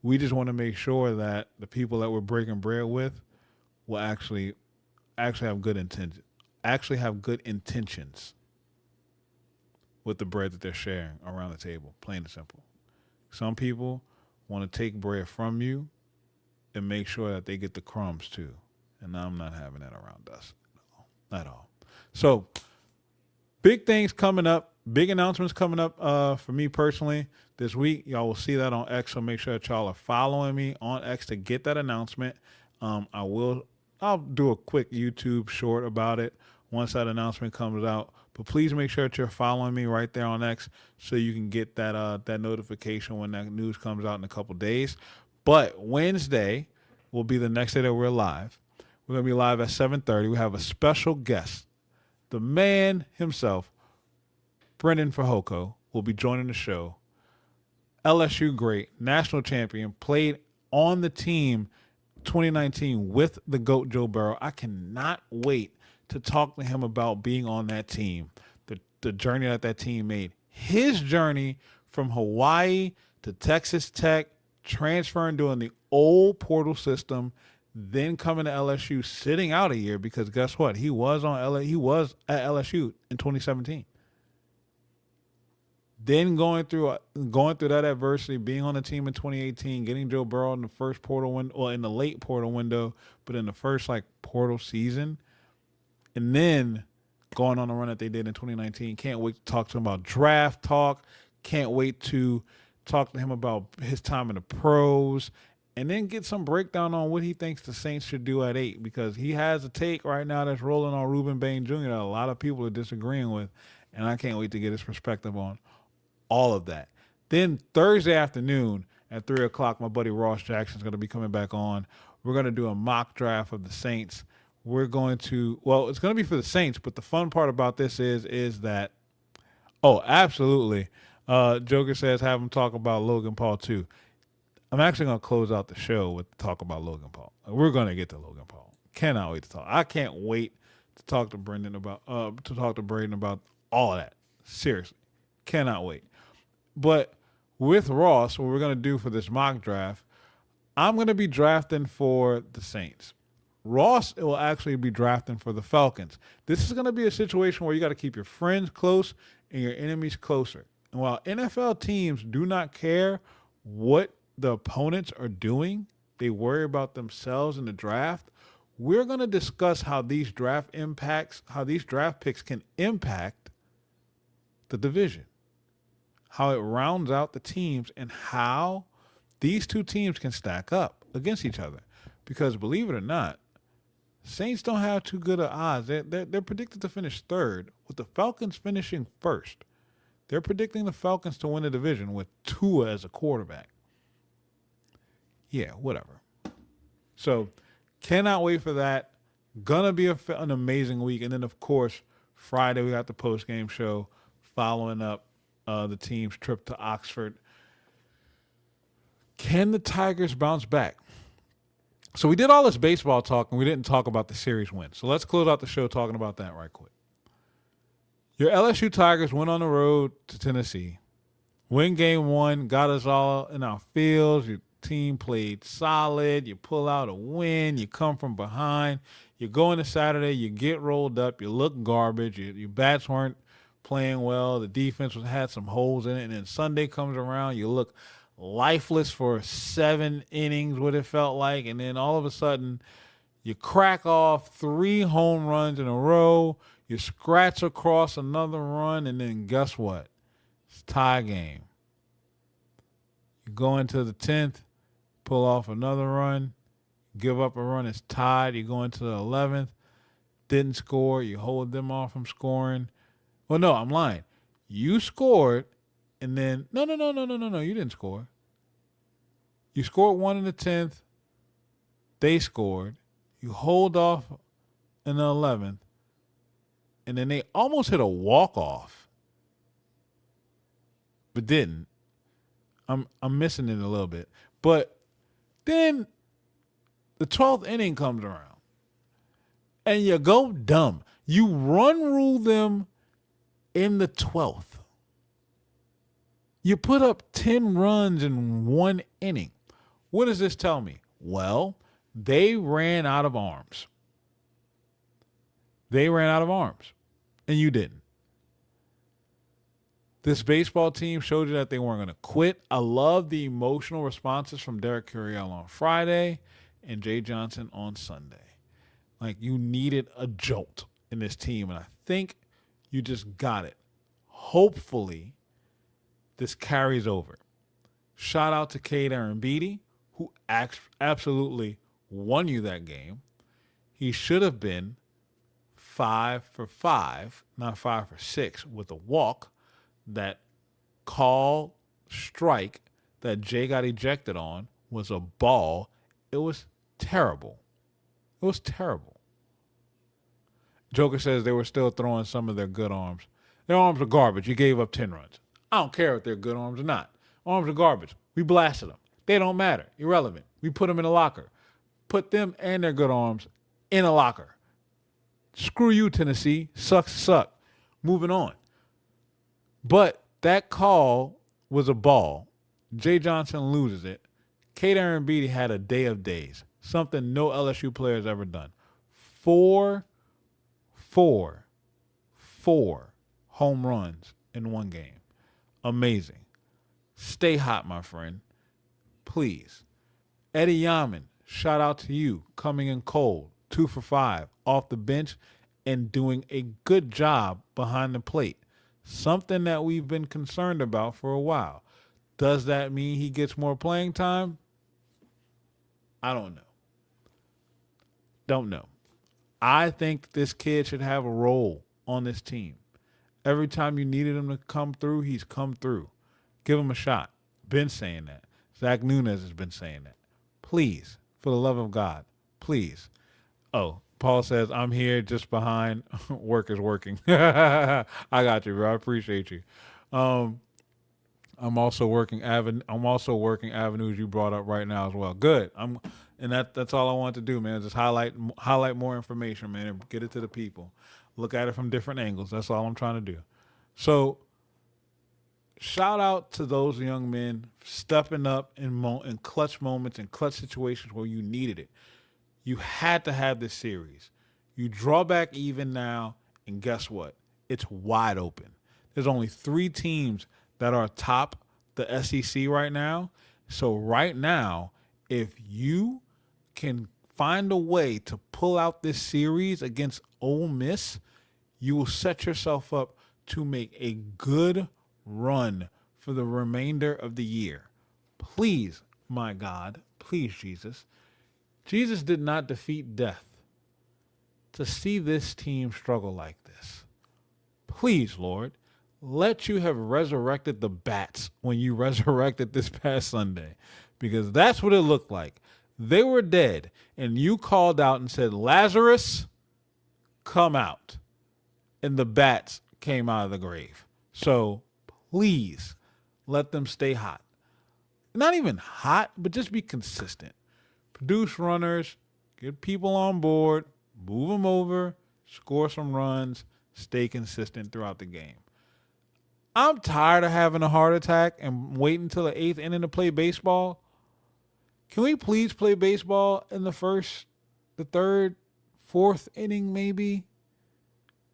We just want to make sure that the people that we're breaking bread with will actually have good intentions. Actually have good intentions with the bread that they're sharing around the table. Plain and simple. Some people want to take bread from you and make sure that they get the crumbs too. And I'm not having that around us at all. So big things coming up, big announcements coming up for me personally this week. Y'all will see that on X, so make sure that y'all are following me on X to get that announcement. I'll do a quick YouTube short about it once that announcement comes out. But please make sure that you're following me right there on X so you can get that notification when that news comes out in a couple days. But Wednesday will be the next day that we're live. We're going to be live at 7:30. We have a special guest. The man himself, Brendan Fajoko, will be joining the show. LSU great, national champion, played on the team 2019 with the GOAT Joe Burrow. I cannot wait to talk to him about being on that team, the journey that team made. His journey from Hawaii to Texas Tech, transferring during the old portal system, then coming to LSU, sitting out a year because guess what? He was at LSU in 2017. Then going through that adversity, being on the team in 2018, getting Joe Burrow in the first portal window, or in the late portal window, but in the first portal season, and then going on the run that they did in 2019. Can't wait to talk to him about draft talk. Can't wait to talk to him about his time in the pros, and then get some breakdown on what he thinks the Saints should do at 8, because he has a take right now that's rolling on Reuben Bain Jr. that a lot of people are disagreeing with, and I can't wait to get his perspective on all of that. Then Thursday afternoon at 3 o'clock, my buddy Ross Jackson is going to be coming back on. We're going to do a mock draft of the Saints. It's going to be for the Saints, but the fun part about this is that, absolutely. Joker says have him talk about Logan Paul too. I'm actually going to close out the show with talk about Logan Paul. We're going to get to Logan Paul. Cannot wait to talk. I can't wait to talk to Braden about all of that. Seriously, cannot wait. But with Ross, what we're going to do for this mock draft, I'm going to be drafting for the Saints. Ross will actually be drafting for the Falcons. This is going to be a situation where you got to keep your friends close and your enemies closer. And while NFL teams do not care what the opponents are doing, they worry about themselves in the draft. We're going to discuss how these draft picks can impact the division, how it rounds out the teams, and how these two teams can stack up against each other. Because believe it or not, Saints don't have too good of odds. They're predicted to finish third, with the Falcons finishing first. They're predicting the Falcons to win the division with Tua as a quarterback. Yeah, whatever. So, cannot wait for that. Gonna be an amazing week. And then, of course, Friday we got the post-game show following up the team's trip to Oxford. Can the Tigers bounce back? So we did all this baseball talk, and we didn't talk about the series win. So let's close out the show talking about that right quick. Your LSU Tigers went on the road to Tennessee. Win game 1, got us all in our fields. Your team played solid. You pull out a win. You come from behind. You go into Saturday. You get rolled up. You look garbage. Your bats weren't playing well. The defense had some holes in it. And then Sunday comes around. You look lifeless for 7 innings, what it felt like. And then all of a sudden, you crack off 3 home runs in a row. You scratch across another run. And then guess what? It's tie game. You go into the 10th, pull off another run, give up a run, it's tied. You go into the 11th, didn't score. You hold them off from scoring. Well, no, I'm lying. You scored, and then, no, you didn't score. You scored 1 in the 10th. They scored. You hold off in the 11th, and then they almost hit a walk-off, but didn't. I'm missing it a little bit. But then the 12th inning comes around and you go dumb. You run rule them in the 12th. You put up 10 runs in one inning. What does this tell me? Well, they ran out of arms. They ran out of arms, and you didn't. This baseball team showed you that they weren't going to quit. I love the emotional responses from Derek Curiel on Friday and Jay Johnson on Sunday. Like, you needed a jolt in this team, and I think you just got it. Hopefully, this carries over. Shout out to Cade Beatty, who absolutely won you that game. He should have been 5 for 5, not 5 for 6, with a walk. That call strike that Jay got ejected on was a ball. It was terrible. It was terrible. Joker says they were still throwing some of their good arms. Their arms are garbage. You gave up 10 runs. I don't care if they're good arms or not. Arms are garbage. We blasted them. They don't matter. Irrelevant. We put them in a locker. Put them and their good arms in a locker. Screw you, Tennessee. Sucks. Moving on. But that call was a ball. Jay Johnson loses it. Cade Beatty had a day of days. Something no LSU player has ever done. Four home runs in one game. Amazing. Stay hot, my friend. Please. Eddie Yaman, shout out to you. Coming in cold. 2 for 5. Off the bench and doing a good job behind the plate. Something that we've been concerned about for a while. Does that mean he gets more playing time? I don't know. I think this kid should have a role on this team. Every time you needed him to come through, he's come through. Give him a shot. Been saying that. Zach Nunez has been saying that. Please, for the love of God, please. Oh, Paul says, I'm here just behind. Work is working. I got you, bro. I appreciate you. I'm also working avenues you brought up right now as well. Good. That's all I want to do, man. Just highlight more information, man, and get it to the people. Look at it from different angles. That's all I'm trying to do. So, shout out to those young men stepping up in clutch moments and clutch situations where you needed it. You had to have this series. You draw back even now, and guess what? It's wide open. There's only 3 teams that are atop the SEC right now. So right now, if you can find a way to pull out this series against Ole Miss, you will set yourself up to make a good run for the remainder of the year. Please, my God, please, Jesus. Jesus did not defeat death to see this team struggle like this. Please, Lord, let you have resurrected the bats when you resurrected this past Sunday, because that's what it looked like. They were dead, and you called out and said, Lazarus, come out. And the bats came out of the grave. So please let them stay hot. Not even hot, but just be consistent. Produce runners, get people on board, move them over, score some runs, stay consistent throughout the game. I'm tired of having a heart attack and waiting until the 8th inning to play baseball. Can we please play baseball in the 1st, the 3rd, 4th inning maybe?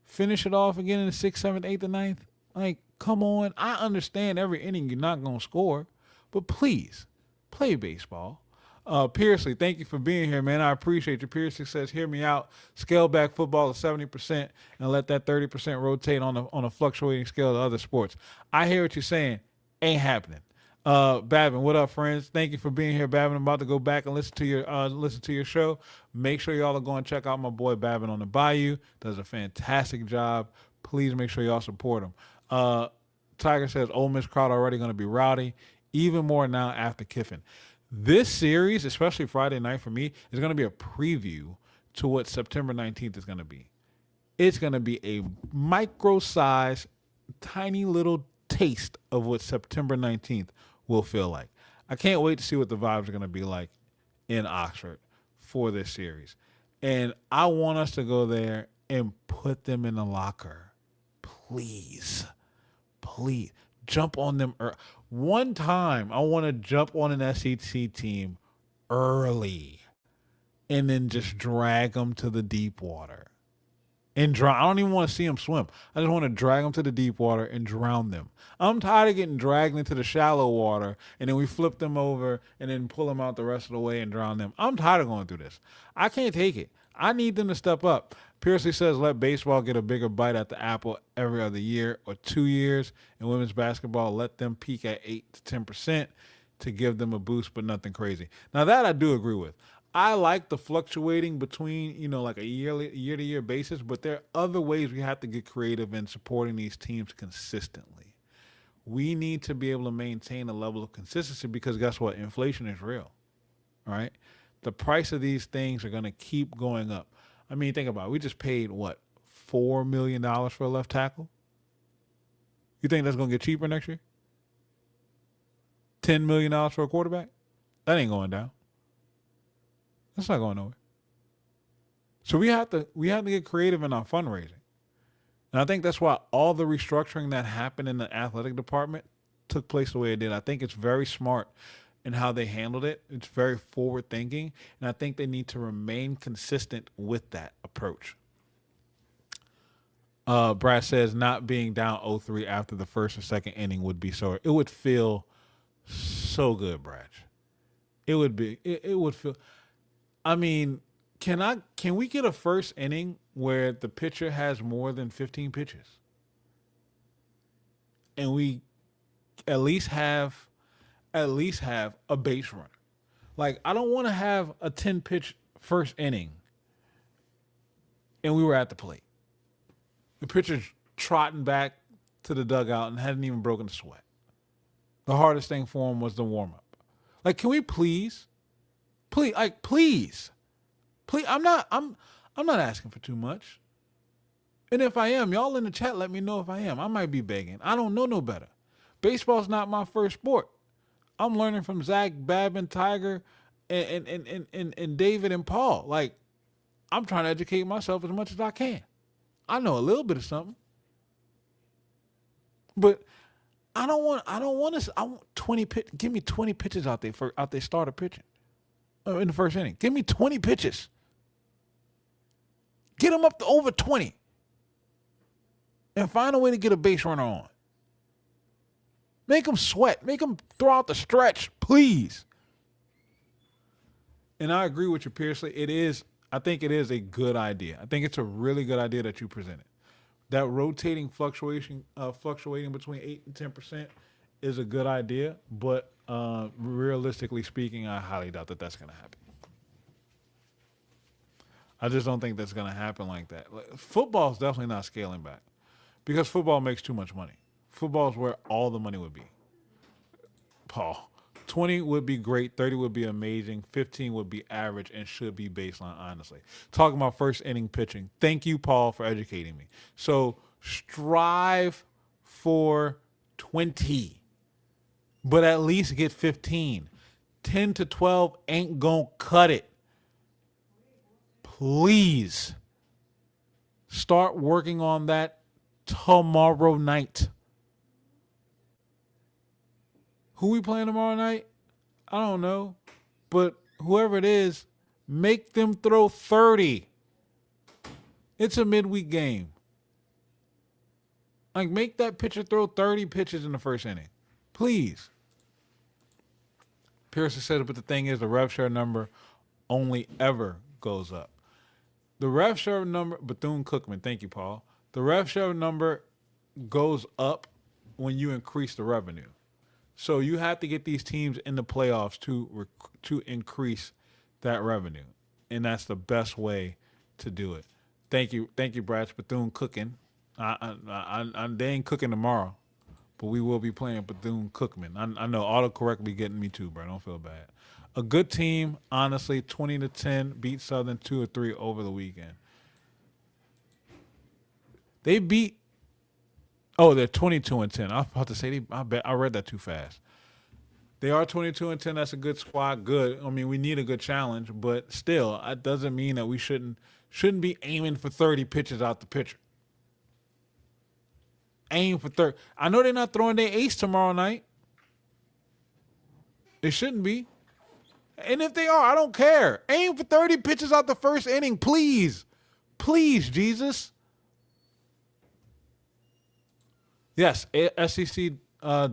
Finish it off again in the 6th, 7th, 8th, and 9th? Like, come on. I understand every inning you're not going to score, but please, play baseball. Pearsley, thank you for being here, man. I appreciate you. Pearsley says, hear me out. Scale back football to 70% and let that 30% rotate on a fluctuating scale of other sports. I hear what you're saying. Ain't happening. Babin, what up, friends? Thank you for being here, Babin. I'm about to go back and listen to your show. Make sure y'all are going to check out my boy Babin on the Bayou. Does a fantastic job. Please make sure y'all support him. Tiger says, Ole Miss crowd already going to be rowdy. Even more now after Kiffin. This series, especially Friday night for me, is going to be a preview to what September 19th is going to be. It's going to be a micro-sized, tiny little taste of what September 19th will feel like. I can't wait to see what the vibes are going to be like in Oxford for this series. And I want us to go there and put them in the locker. Please. Please. Jump on them. One time, I want to jump on an SEC team early and then just drag them to the deep water and drown. I don't even want to see them swim. I just want to drag them to the deep water and drown them. I'm tired of getting dragged into the shallow water and then we flip them over and then pull them out the rest of the way and drown them. I'm tired of going through this. I can't take it. I need them to step up. Piercy says let baseball get a bigger bite at the apple every other year or 2 years. And women's basketball, let them peak at 8 to 10% to give them a boost, but nothing crazy. Now that I do agree with. I like the fluctuating between, like a year-to-year basis, but there are other ways we have to get creative in supporting these teams consistently. We need to be able to maintain a level of consistency because guess what? Inflation is real, all right? The price of these things are going to keep going up. I mean, think about it. We just paid, $4 million for a left tackle? You think that's going to get cheaper next year? $10 million for a quarterback? That ain't going down. That's not going nowhere. So we have to get creative in our fundraising. And I think that's why all the restructuring that happened in the athletic department took place the way it did. I think it's very smart in how they handled it. It's very forward thinking. And I think they need to remain consistent with that approach. Brad says not being down 0-3 after the first or second inning would be so. It would feel so good, Brad. It would be. It would feel. I mean, can we get a first inning where the pitcher has more than 15 pitches? And we at least have a base runner. Like, I don't want to have a 10-pitch first inning and we were at the plate. The pitcher's trotting back to the dugout and hadn't even broken a sweat. The hardest thing for him was the warm-up. Like, can we please, I'm not asking for too much. And if I am, y'all in the chat, let me know if I am. I might be begging. I don't know no better. Baseball's not my first sport. I'm learning from Zach, Babin, Tiger, and David and Paul. Like, I'm trying to educate myself as much as I can. I know a little bit of something. But I want 20 pitch. Give me 20 pitches out there starter pitching. In the first inning. Give me 20 pitches. Get them up to over 20. And find a way to get a base runner on. Make them sweat. Make them throw out the stretch, please. And I agree with you, Piersley. I think it is a good idea. I think it's a really good idea that you presented. That rotating fluctuating between 8 and 10% is a good idea, but realistically speaking, I highly doubt that that's going to happen. I just don't think that's going to happen like that. Football's definitely not scaling back because football makes too much money. Football is where all the money would be. Paul, 20 would be great, 30 would be amazing, 15 would be average and should be baseline, honestly. Talking about first inning pitching. Thank you, Paul, for educating me. So strive for 20. But at least get 15. 10 to 12 ain't going to cut it. Please start working on that tomorrow night. Who we playing tomorrow night? I don't know. But whoever it is, make them throw 30. It's a midweek game. Like, make that pitcher throw 30 pitches in the first inning. Please. Pearson said it, but the thing is, the rev share number only ever goes up. The rev share number, Bethune-Cookman, thank you, Paul. The rev share number goes up when you increase the revenue. So you have to get these teams in the playoffs to increase that revenue, and that's the best way to do it. Thank you, Brad. Bethune-Cookman. They ain't cooking tomorrow. But we will be playing Bethune-Cookman. I know autocorrect be getting me too, bro. Don't feel bad. A good team, honestly, 20-10, beat Southern 2-3 over the weekend. They beat. Oh, they're 22-10. I was about to say I read that too fast. They are 22-10. That's a good squad. Good. I mean, we need a good challenge, but still, that doesn't mean that we shouldn't be aiming for 30 pitches out the pitcher. Aim for 30. I know they're not throwing their ace tomorrow night. They shouldn't be. And if they are, I don't care. Aim for 30 pitches out the first inning, please. Please, Jesus. Yes, SEC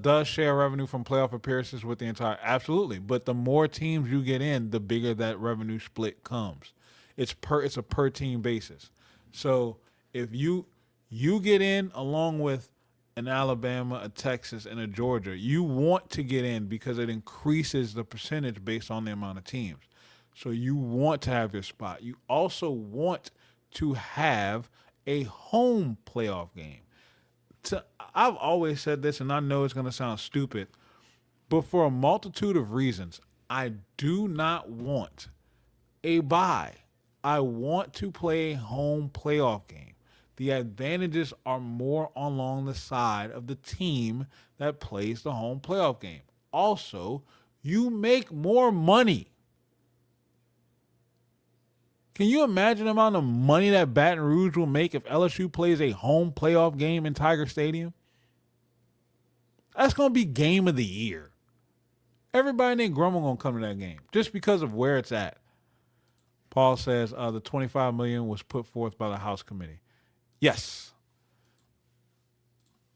does share revenue from playoff appearances with the entire. Absolutely. But the more teams you get in, the bigger that revenue split comes. It's a per team basis. So if you get in along with an Alabama, a Texas, and a Georgia, you want to get in because it increases the percentage based on the amount of teams. So you want to have your spot. You also want to have a home playoff game. I've always said this, and I know it's going to sound stupid, but for a multitude of reasons, I do not want a bye. I want to play a home playoff game. The advantages are more along the side of the team that plays the home playoff game. Also, you make more money. Can you imagine the amount of money that Baton Rouge will make if LSU plays a home playoff game in Tiger Stadium? That's going to be game of the year. Everybody named Grumble going to come to that game just because of where it's at. Paul says the $25 million was put forth by the House Committee. Yes.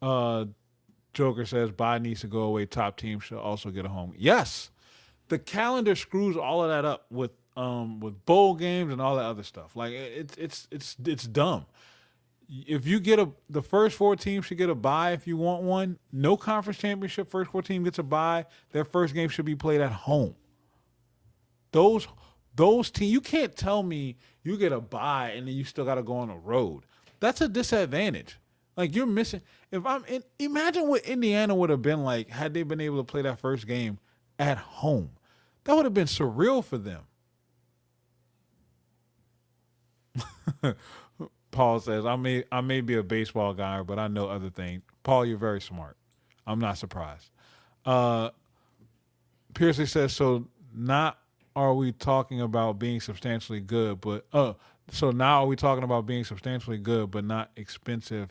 Joker says Biden needs to go away. Top team should also get a home. Yes. The calendar screws all of that up with bowl games and all that other stuff. Like it's dumb. If you get the first 4 teams should get a bye if you want one. No conference championship first 4 team gets a bye. Their first game should be played at home. Those teams, you can't tell me you get a bye and then you still got to go on the road. That's a disadvantage. Like you're missing. Imagine what Indiana would have been like had they been able to play that first game at home. That would have been surreal for them. Paul says, I may be a baseball guy, but I know other things. Paul, you're very smart. I'm not surprised. Piercy says, so not are we talking about being substantially good, but so now are we talking about being substantially good, but not expensive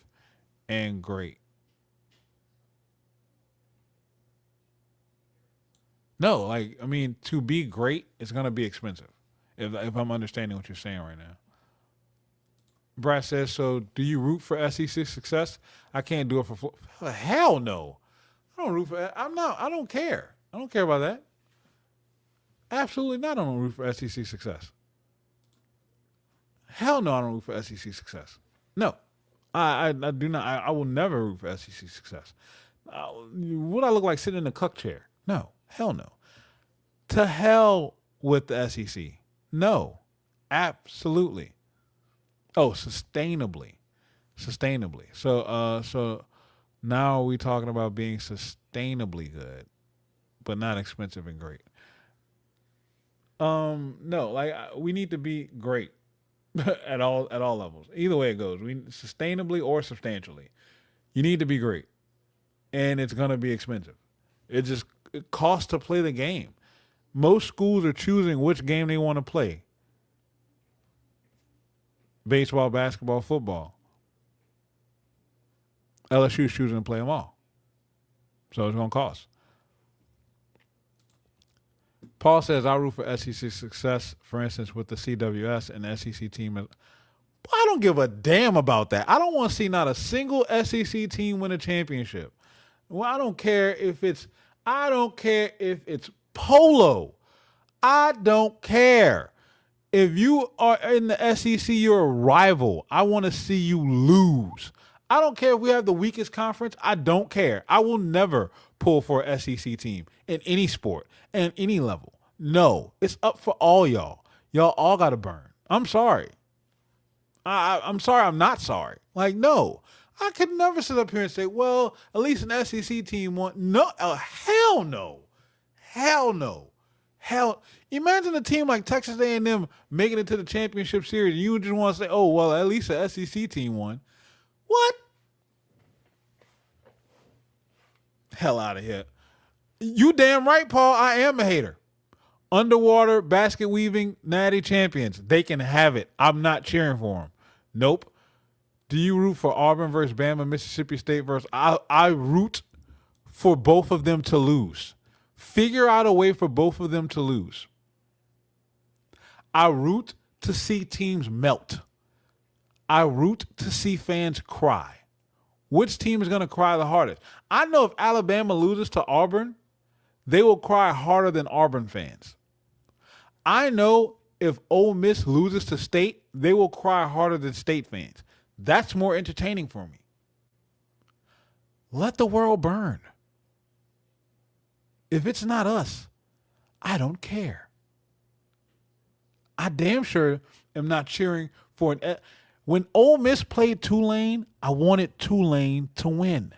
and great? No, to be great, it's going to be expensive. If I'm understanding what you're saying right now. Brad says, so do you root for SEC success? I can't do it for hell no. I don't root for I don't care. I don't care about that. Absolutely not. I don't root for SEC success. Hell no, I don't root for SEC success. No. I do not. I will never root for SEC success. Would I look like sitting in a cuck chair? No. Hell no. To hell with the SEC. No. Absolutely. Oh, sustainably. So now are we talking about being sustainably good, but not expensive and great? No, we need to be great at all levels. Either way it goes, we sustainably or substantially. You need to be great, and it's gonna be expensive. It costs to play the game. Most schools are choosing which game they want to play. Baseball, basketball, football. LSU's choosing to play them all. So it's going to cost. Paul says, I root for SEC success, for instance, with the CWS and the SEC team. I don't give a damn about that. I don't want to see not a single SEC team win a championship. Well, I don't care if it's polo. I don't care. If you are in the SEC, you're a rival. I want to see you lose. I don't care if we have the weakest conference. I don't care. I will never pull for an SEC team in any sport and any level. No, it's up for all y'all. Y'all all got to burn. I'm sorry. I'm sorry. I'm not sorry. No. I could never sit up here and say, well, at least an SEC team won. No, hell no. Hell no. Hell, imagine a team like Texas A&M making it to the championship series, and you just want to say, oh, well, at least the SEC team won. What? Hell out of here. You damn right, Paul. I am a hater. Underwater basket weaving natty champions. They can have it. I'm not cheering for them. Nope. Do you root for Auburn versus Bama, Mississippi State versus? I root for both of them to lose. Figure out a way for both of them to lose. I root to see teams melt. I root to see fans cry. Which team is going to cry the hardest? I know if Alabama loses to Auburn, they will cry harder than Auburn fans. I know if Ole Miss loses to State, they will cry harder than State fans. That's more entertaining for me. Let the world burn. If it's not us, I don't care. I damn sure am not cheering for an. When Ole Miss played Tulane, I wanted Tulane to win.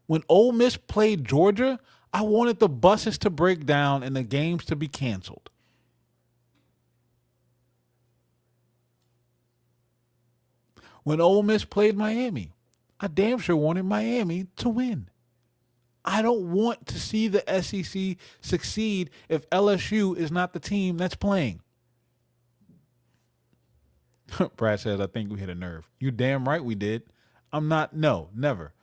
When Ole Miss played Georgia, I wanted the buses to break down and the games to be canceled. When Ole Miss played Miami, I damn sure wanted Miami to win. I don't want to see the SEC succeed if LSU is not the team that's playing. Brad says, I think we hit a nerve. You damn right we did. I'm not, no, never.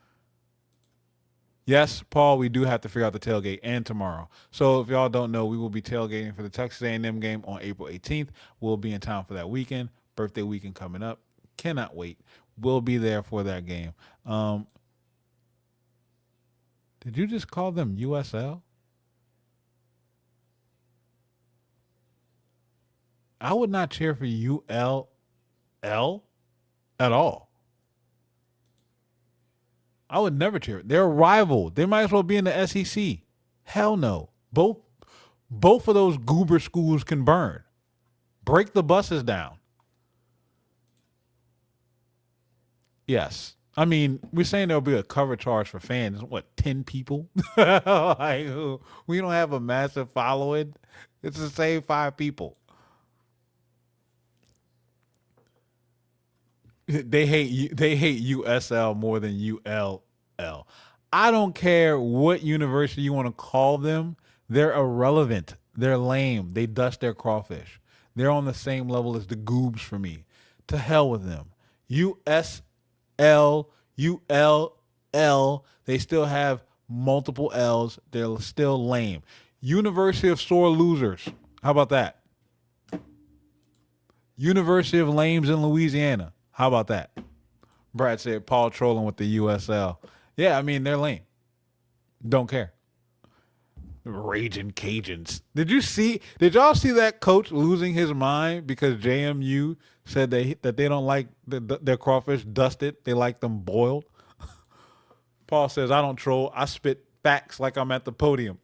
Yes, Paul, we do have to figure out the tailgate and tomorrow. So if y'all don't know, we will be tailgating for the Texas A&M game on April 18th. We'll be in town for that weekend. Birthday weekend coming up. Cannot wait. We'll be there for that game. Did you just call them USL? I would not cheer for ULL at all. I would never cheer. They're a rival. They might as well be in the SEC. Hell no. Both of those goober schools can burn. Break the buses down. Yes. I mean, we're saying there'll be a cover charge for fans. What, 10 people? Like, we don't have a massive following. It's the same 5 people. They hate USL more than ULL. I don't care what university you want to call them. They're irrelevant. They're lame. They dust their crawfish. They're on the same level as the Goobs for me. To hell with them. USL, ULL, they still have multiple L's. They're still lame. University of Sore Losers. How about that? University of Lames in Louisiana. How about that? Brad said Paul trolling with the USL. Yeah, I mean, they're lame. Don't care. Raging Cajuns. Did y'all see that coach losing his mind because JMU said that they don't like their crawfish dusted. They like them boiled. Paul says, I don't troll. I spit facts like I'm at the podium.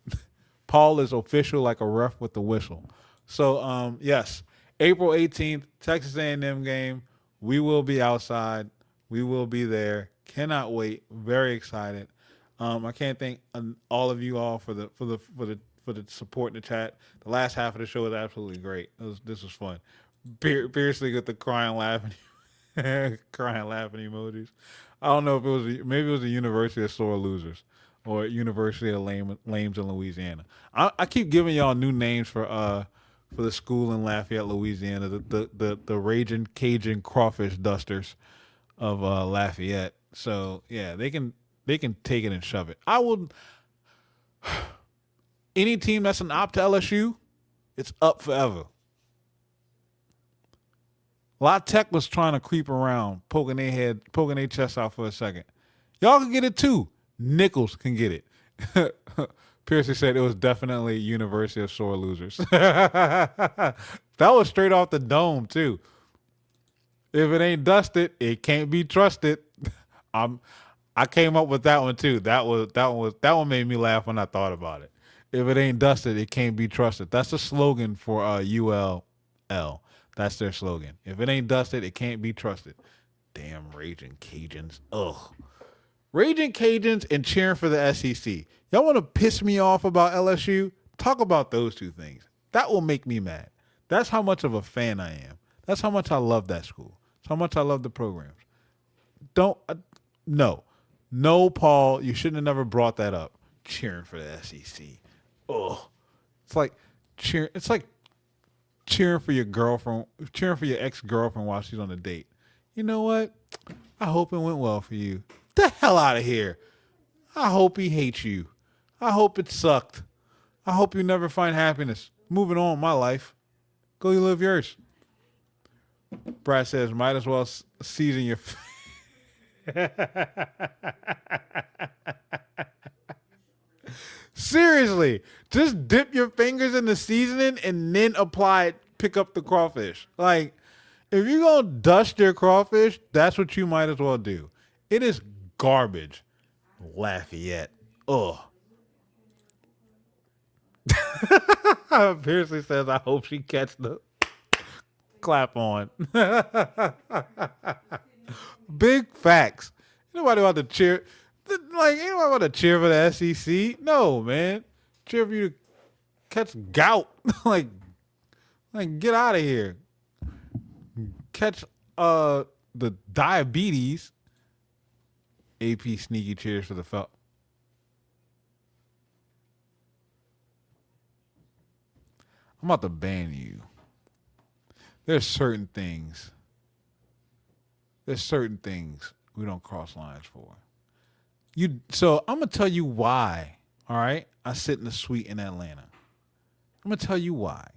Paul is official like a ref with the whistle. So, yes, April 18th, Texas A&M game. We will be outside. We will be there. Cannot wait. Very excited. I can't thank all of you all for the support in the chat. The last half of the show was absolutely great. This was fun. Fiercely with the crying, laughing emojis. I don't know if maybe it was the University of Sore Losers or University of Lames in Louisiana. I keep giving y'all new names for the school in Lafayette, Louisiana, the Raging Cajun Crawfish Dusters of Lafayette. So yeah, they can take it and shove it. I would. Any team that's an op to LSU, it's up forever. La Tech was trying to creep around, poking their chest out for a second. Y'all can get it too. Nichols can get it. Piercy said it was definitely University of Sore Losers. That was straight off the dome too. If it ain't dusted, it can't be trusted. I came up with that one too. That one made me laugh when I thought about it. If it ain't dusted, it can't be trusted. That's the slogan for ULL. That's their slogan. If it ain't dusted, it can't be trusted. Damn Raging Cajuns. Ugh. Raging Cajuns and cheering for the SEC. Y'all want to piss me off about LSU? Talk about those two things. That will make me mad. That's how much of a fan I am. That's how much I love that school. That's how much I love the programs. No. No, Paul, you shouldn't have never brought that up. Cheering for the SEC. Oh, it's like It's like cheering for your girlfriend, cheering for your ex girlfriend while she's on a date. You know what? I hope it went well for you. The hell out of here. I hope he hates you. I hope it sucked. I hope you never find happiness. Moving on in my life. Go you live yours. Brad says, might as well season your. Seriously, just dip your fingers in the seasoning and then apply it. Pick up the crawfish. Like, if you're gonna dust your crawfish, that's what you might as well do. It is garbage. Lafayette. Ugh. Piercy says, I hope she catch the clap on. Big facts. Nobody want to cheer. Like, anybody want to cheer for the SEC? No, man. Cheer for you to catch gout. like, get out of here. Catch the diabetes. AP sneaky cheers for the Fel. I'm about to ban you. There's certain things. We don't cross lines for. So I'm gonna tell you why. All right, I sit in the suite in Atlanta. I'm gonna tell you why.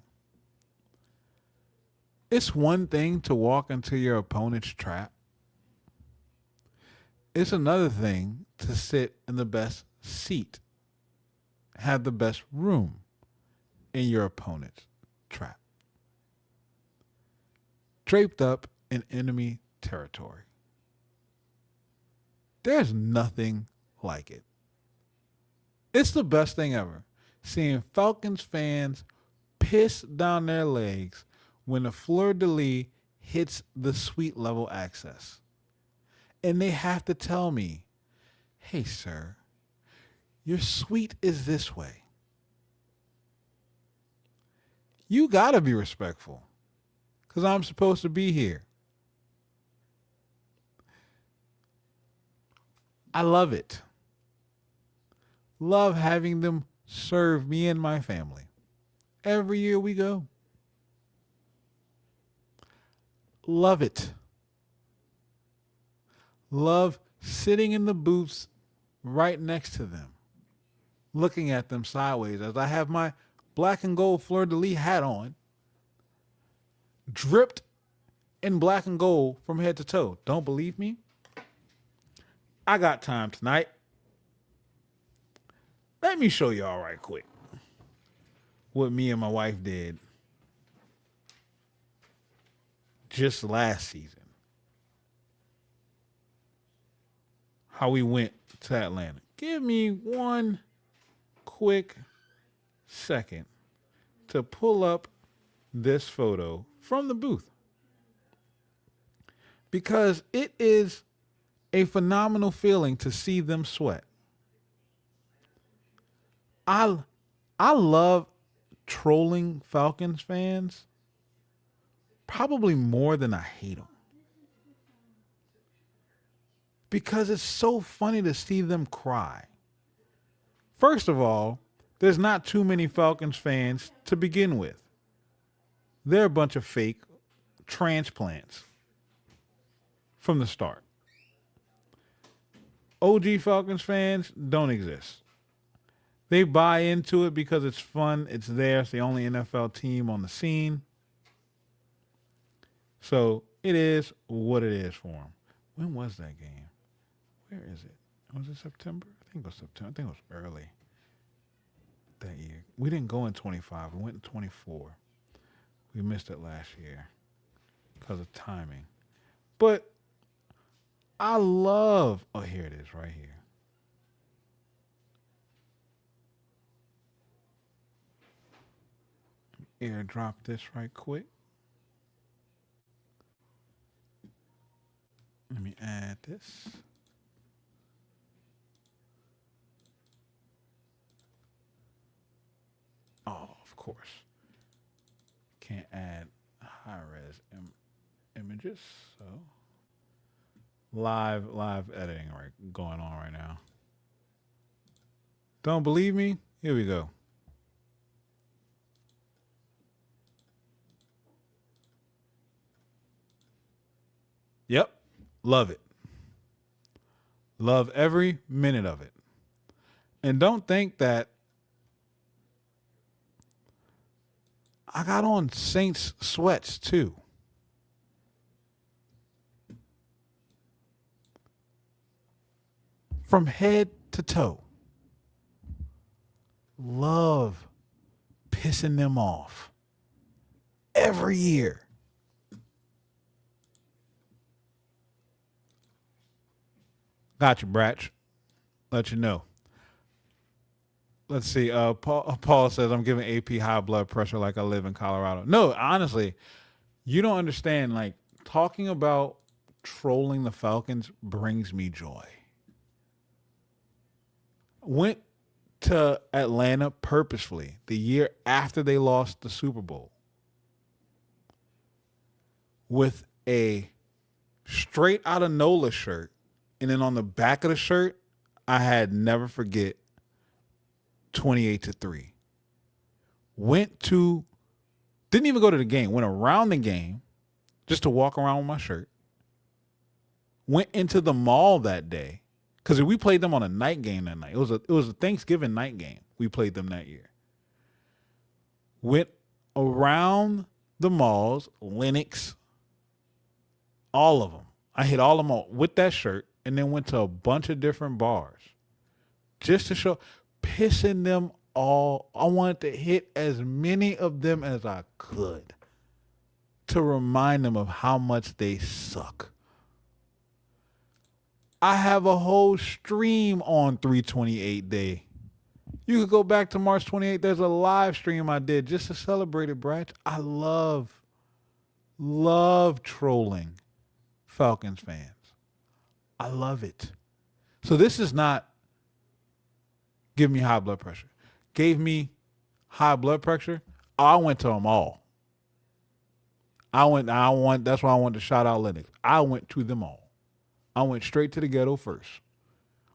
It's one thing to walk into your opponent's trap. It's another thing to sit in the best seat, have the best room in your opponent's trap, draped up in enemy territory. There's nothing like it. It's the best thing ever. Seeing Falcons fans piss down their legs when the fleur-de-lis hits the suite level access. And they have to tell me, hey, sir, your suite is this way. You got to be respectful because I'm supposed to be here. I love it. Love having them serve me and my family. Every year we go. Love it. Love sitting in the booths right next to them, looking at them sideways as I have my black and gold fleur-de-lis hat on, dripped in black and gold from head to toe. Don't believe me? I got time tonight. Let me show y'all right quick what me and my wife did just last season. How we went to Atlanta. Give me one quick second to pull up this photo from the booth, because it is a phenomenal feeling to see them sweat. I love trolling Falcons fans probably more than I hate them, because it's so funny to see them cry. First of all, there's not too many Falcons fans to begin with. They're a bunch of fake transplants from the start. OG Falcons fans don't exist. They buy into it because it's fun. It's there. It's the only NFL team on the scene. So it is what it is for them. When was that game? Where is it? Was it September? I think it was September. I think it was early that year. We didn't go in 25. We went in 24. We missed it last year because of timing. But I love, oh, here it is right here. Airdrop this right quick. Let me add this. Oh, of course. Can't add high res images, so Live editing right going on right now. Don't believe me? Here we go. Yep. Love it. Love every minute of it. And don't think that I got on Saints sweats too. From head to toe. Love pissing them off every year. Got you, Bratch. Let you know. Let's see. Paul says I'm giving AP high blood pressure like I live in Colorado. No, honestly, you don't understand. Like talking about trolling the Falcons brings me joy. Went to Atlanta purposefully the year after they lost the Super Bowl with a straight out of NOLA shirt. And then on the back of the shirt, I had never forget 28-3. Went to, didn't even go to the game, went around the game just to walk around with my shirt. Went into the mall that day because we played them on a night game that night. It was a Thanksgiving night game. We played them that year. Went around the malls, Lennox, all of them. I hit all of them all with that shirt and then went to a bunch of different bars just to show, pissing them all. I wanted to hit as many of them as I could to remind them of how much they suck. I have a whole stream on 328 day. You could go back to March 28th. There's a live stream I did just to celebrate it, Brad. I love trolling Falcons fans. I love it. So this is not give me high blood pressure. Gave me high blood pressure. I went to them all. That's why I wanted to shout out Lennox. I went to them all. I went straight to the ghetto first.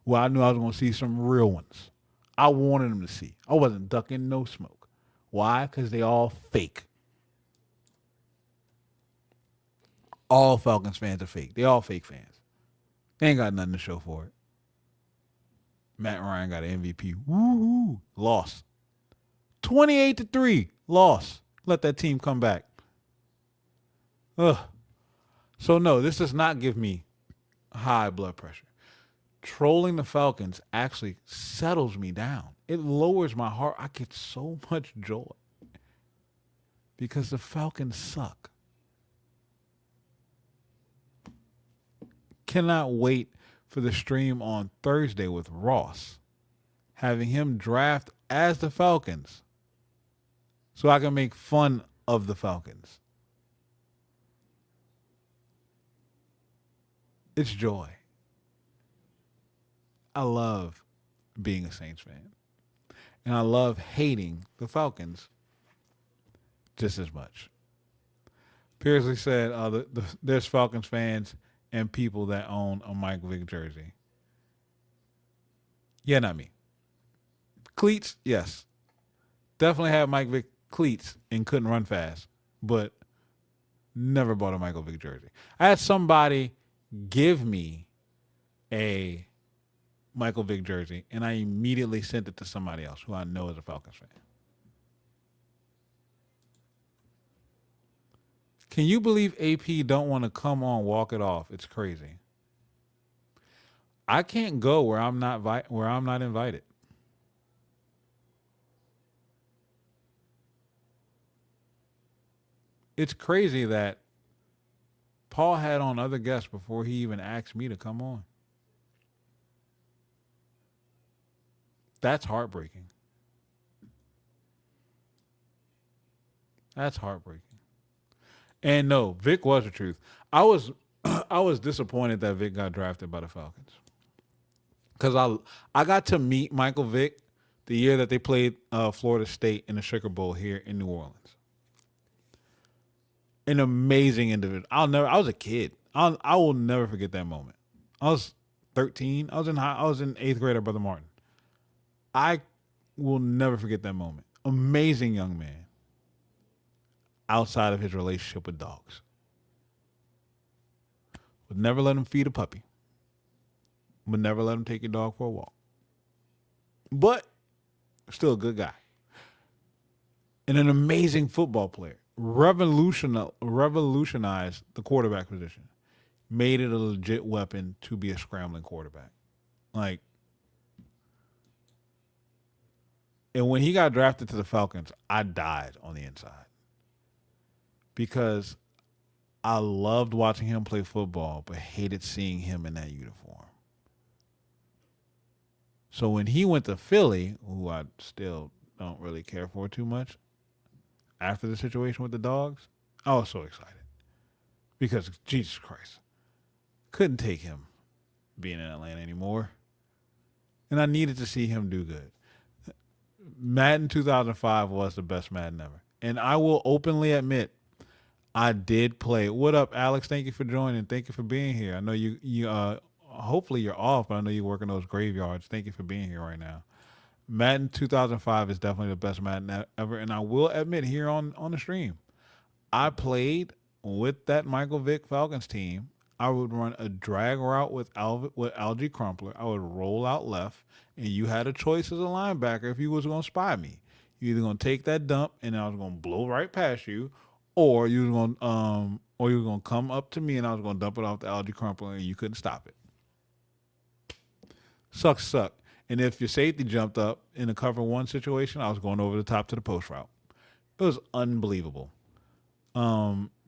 Well, I knew I was going to see some real ones. I wanted them to see. I wasn't ducking no smoke. Why? Because they all fake. All Falcons fans are fake. They all fake fans. They ain't got nothing to show for it. Matt Ryan got an MVP. Woo-hoo. Lost. 28-3. Lost. Let that team come back. Ugh. So no, this does not give me high blood pressure. Trolling the Falcons actually settles me down. It lowers my heart. I get so much joy because the Falcons suck. Cannot wait for the stream on Thursday with Ross, having him draft as the Falcons so I can make fun of the Falcons. It's joy. I love being a Saints fan. And I love hating the Falcons just as much. Pearsley said there's Falcons fans and people that own a Mike Vick jersey. Yeah, not me. Cleats, yes. Definitely had Mike Vick cleats and couldn't run fast, but never bought a Michael Vick jersey. I had somebody give me a Michael Vick jersey, and I immediately sent it to somebody else who I know is a Falcons fan. Can you believe AP don't want to come on Walk It Off? It's crazy. I can't go where I'm not invited. It's crazy that Paul had on other guests before he even asked me to come on. That's heartbreaking. That's heartbreaking. And no, Vic was the truth. I was I was disappointed that Vic got drafted by the Falcons. Because I got to meet Michael Vick the year that they played Florida State in the Sugar Bowl here in New Orleans. An amazing individual. I was a kid. I will never forget that moment. I was 13. I was in eighth grade at Brother Martin. I will never forget that moment. Amazing young man outside of his relationship with dogs. Would never let him feed a puppy. Would never let him take your dog for a walk. But still a good guy. And an amazing football player. Revolutionized the quarterback position. Made it a legit weapon to be a scrambling quarterback. Like, and when he got drafted to the Falcons, I died on the inside. Because I loved watching him play football, but hated seeing him in that uniform. So when he went to Philly, who I still don't really care for too much, after the situation with the dogs, I was so excited. Because, Jesus Christ, couldn't take him being in Atlanta anymore. And I needed to see him do good. Madden 2005 was the best Madden ever. And I will openly admit, I did play. What up, Alex? Thank you for joining. Thank you for being here. I know you hopefully you're off, but I know you're working those graveyards. Thank you for being here right now. Madden 2005 is definitely the best Madden ever. And I will admit here on the stream, I played with that Michael Vick Falcons team. I would run a drag route with Algie Crumpler. I would roll out left, and you had a choice as a linebacker if you was going to spy me. You either going to take that dump, and I was going to blow right past you, or you was going to come up to me, and I was going to dump it off the Algie Crumpler, and you couldn't stop it. Suck. And if your safety jumped up in a cover one situation, I was going over the top to the post route. It was unbelievable.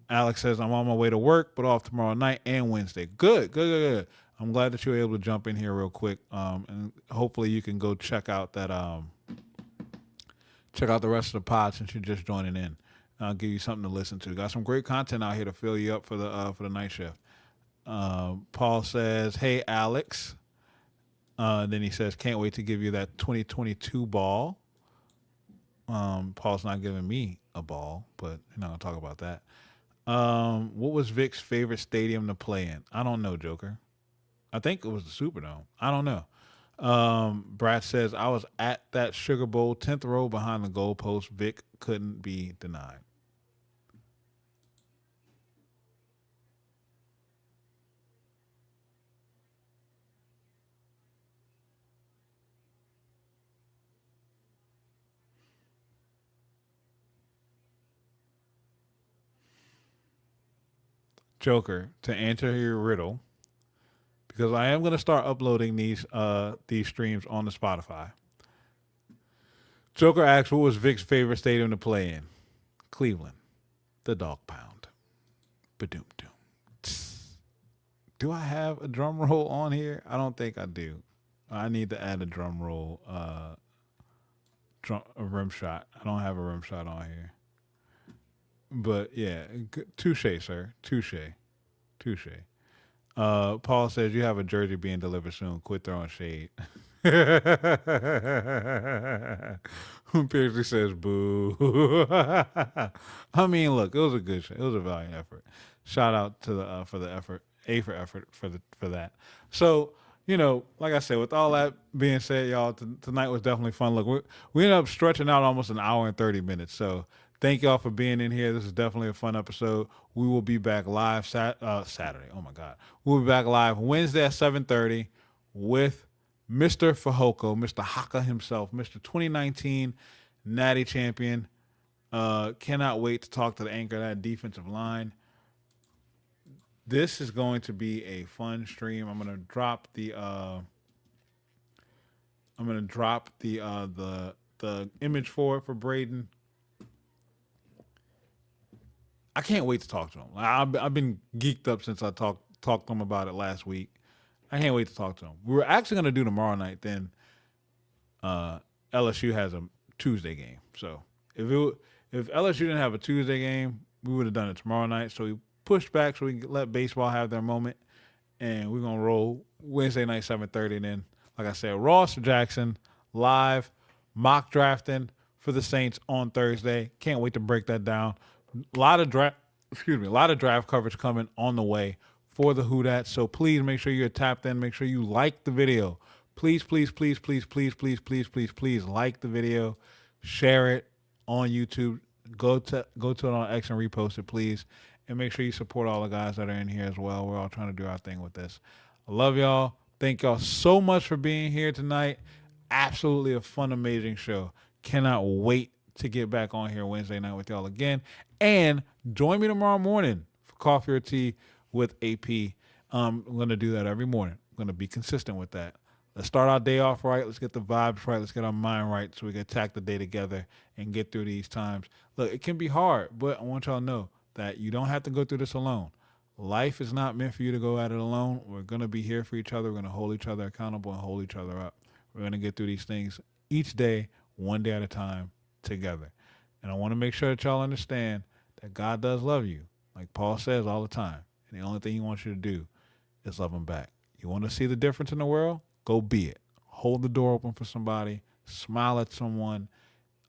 Alex says, I'm on my way to work, but off tomorrow night and Wednesday. Good. I'm glad that you were able to jump in here real quick. And hopefully you can go check out that check out the rest of the pod since you're just joining in. I'll give you something to listen to. Got some great content out here to fill you up for the night shift. Paul says, hey Alex. Then he says, can't wait to give you that 2022 ball. Paul's not giving me a ball, but you're not gonna talk about that. What was Vic's favorite stadium to play in? I don't know, Joker. I think it was the Superdome. I don't know. Brad says, I was at that Sugar Bowl 10th row behind the goalpost. Vic couldn't be denied. Joker, to answer your riddle, because I am going to start uploading these streams on the Spotify. Joker asks, what was Vic's favorite stadium to play in? Cleveland, the Dog Pound. Ba-doom doom. Do I have a drum roll on here? I don't think I do. I need to add a drum roll, a rim shot. I don't have a rim shot on here. But yeah, touche, sir. Touche. Paul says you have a jersey being delivered soon. Quit throwing shade. Beardsley says boo. I mean, look, it was a good show. It was a valiant effort. Shout out to the for the effort, for effort for that. So like I said, with all that being said, y'all, tonight was definitely fun. Look, we ended up stretching out almost an hour and 30 minutes. So thank y'all for being in here. This is definitely a fun episode. We will be back live Saturday. Oh my God, we'll be back live Wednesday at 7:30 with Mr. Fajoko, Mr. Haka himself, Mr. 2019 Natty Champion. Cannot wait to talk to the anchor of that defensive line. This is going to be a fun stream. I'm gonna drop the image for Braden. I can't wait to talk to him. I've been geeked up since I talked to him about it last week. I can't wait to talk to him. We were actually going to do tomorrow night. Then LSU has a Tuesday game. So if LSU didn't have a Tuesday game, we would have done it tomorrow night. So we pushed back so we can let baseball have their moment. And we're going to roll Wednesday night, 7:30. And then, like I said, Ross Jackson live mock drafting for the Saints on Thursday. Can't wait to break that down. A lot of draft coverage coming on the way for the Who Dat. So please make sure you're tapped in. Make sure you like the video. Please, please, please, please, please, please, please, please, please like the video. Share it on YouTube. Go to it on X and repost it, please. And make sure you support all the guys that are in here as well. We're all trying to do our thing with this. I love y'all. Thank y'all so much for being here tonight. Absolutely a fun, amazing show. Cannot wait to get back on here Wednesday night with y'all again. And join me tomorrow morning for coffee or tea with AP. I'm going to do that every morning. I'm going to be consistent with that. Let's start our day off right. Let's get the vibes right. Let's get our mind right so we can attack the day together and get through these times. Look, it can be hard, but I want y'all to know that you don't have to go through this alone. Life is not meant for you to go at it alone. We're going to be here for each other. We're going to hold each other accountable and hold each other up. We're going to get through these things each day, one day at a time, together. And I want to make sure that y'all understand that God does love you, like Paul says all the time. And the only thing he wants you to do is love him back. You want to see the difference in the world? Go be it. Hold the door open for somebody. Smile at someone.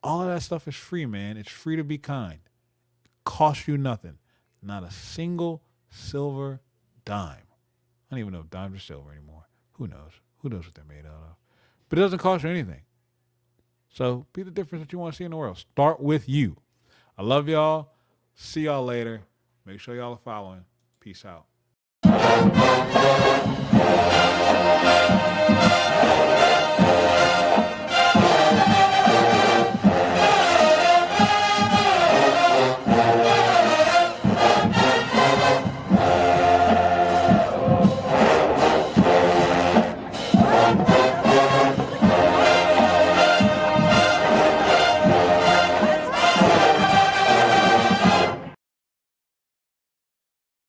All of that stuff is free, man. It's free to be kind. Costs you nothing. Not a single silver dime. I don't even know if dimes are silver anymore. Who knows? Who knows what they're made out of? But it doesn't cost you anything. So be the difference that you want to see in the world. Start with you. I love y'all. See y'all later. Make sure y'all are following. Peace out.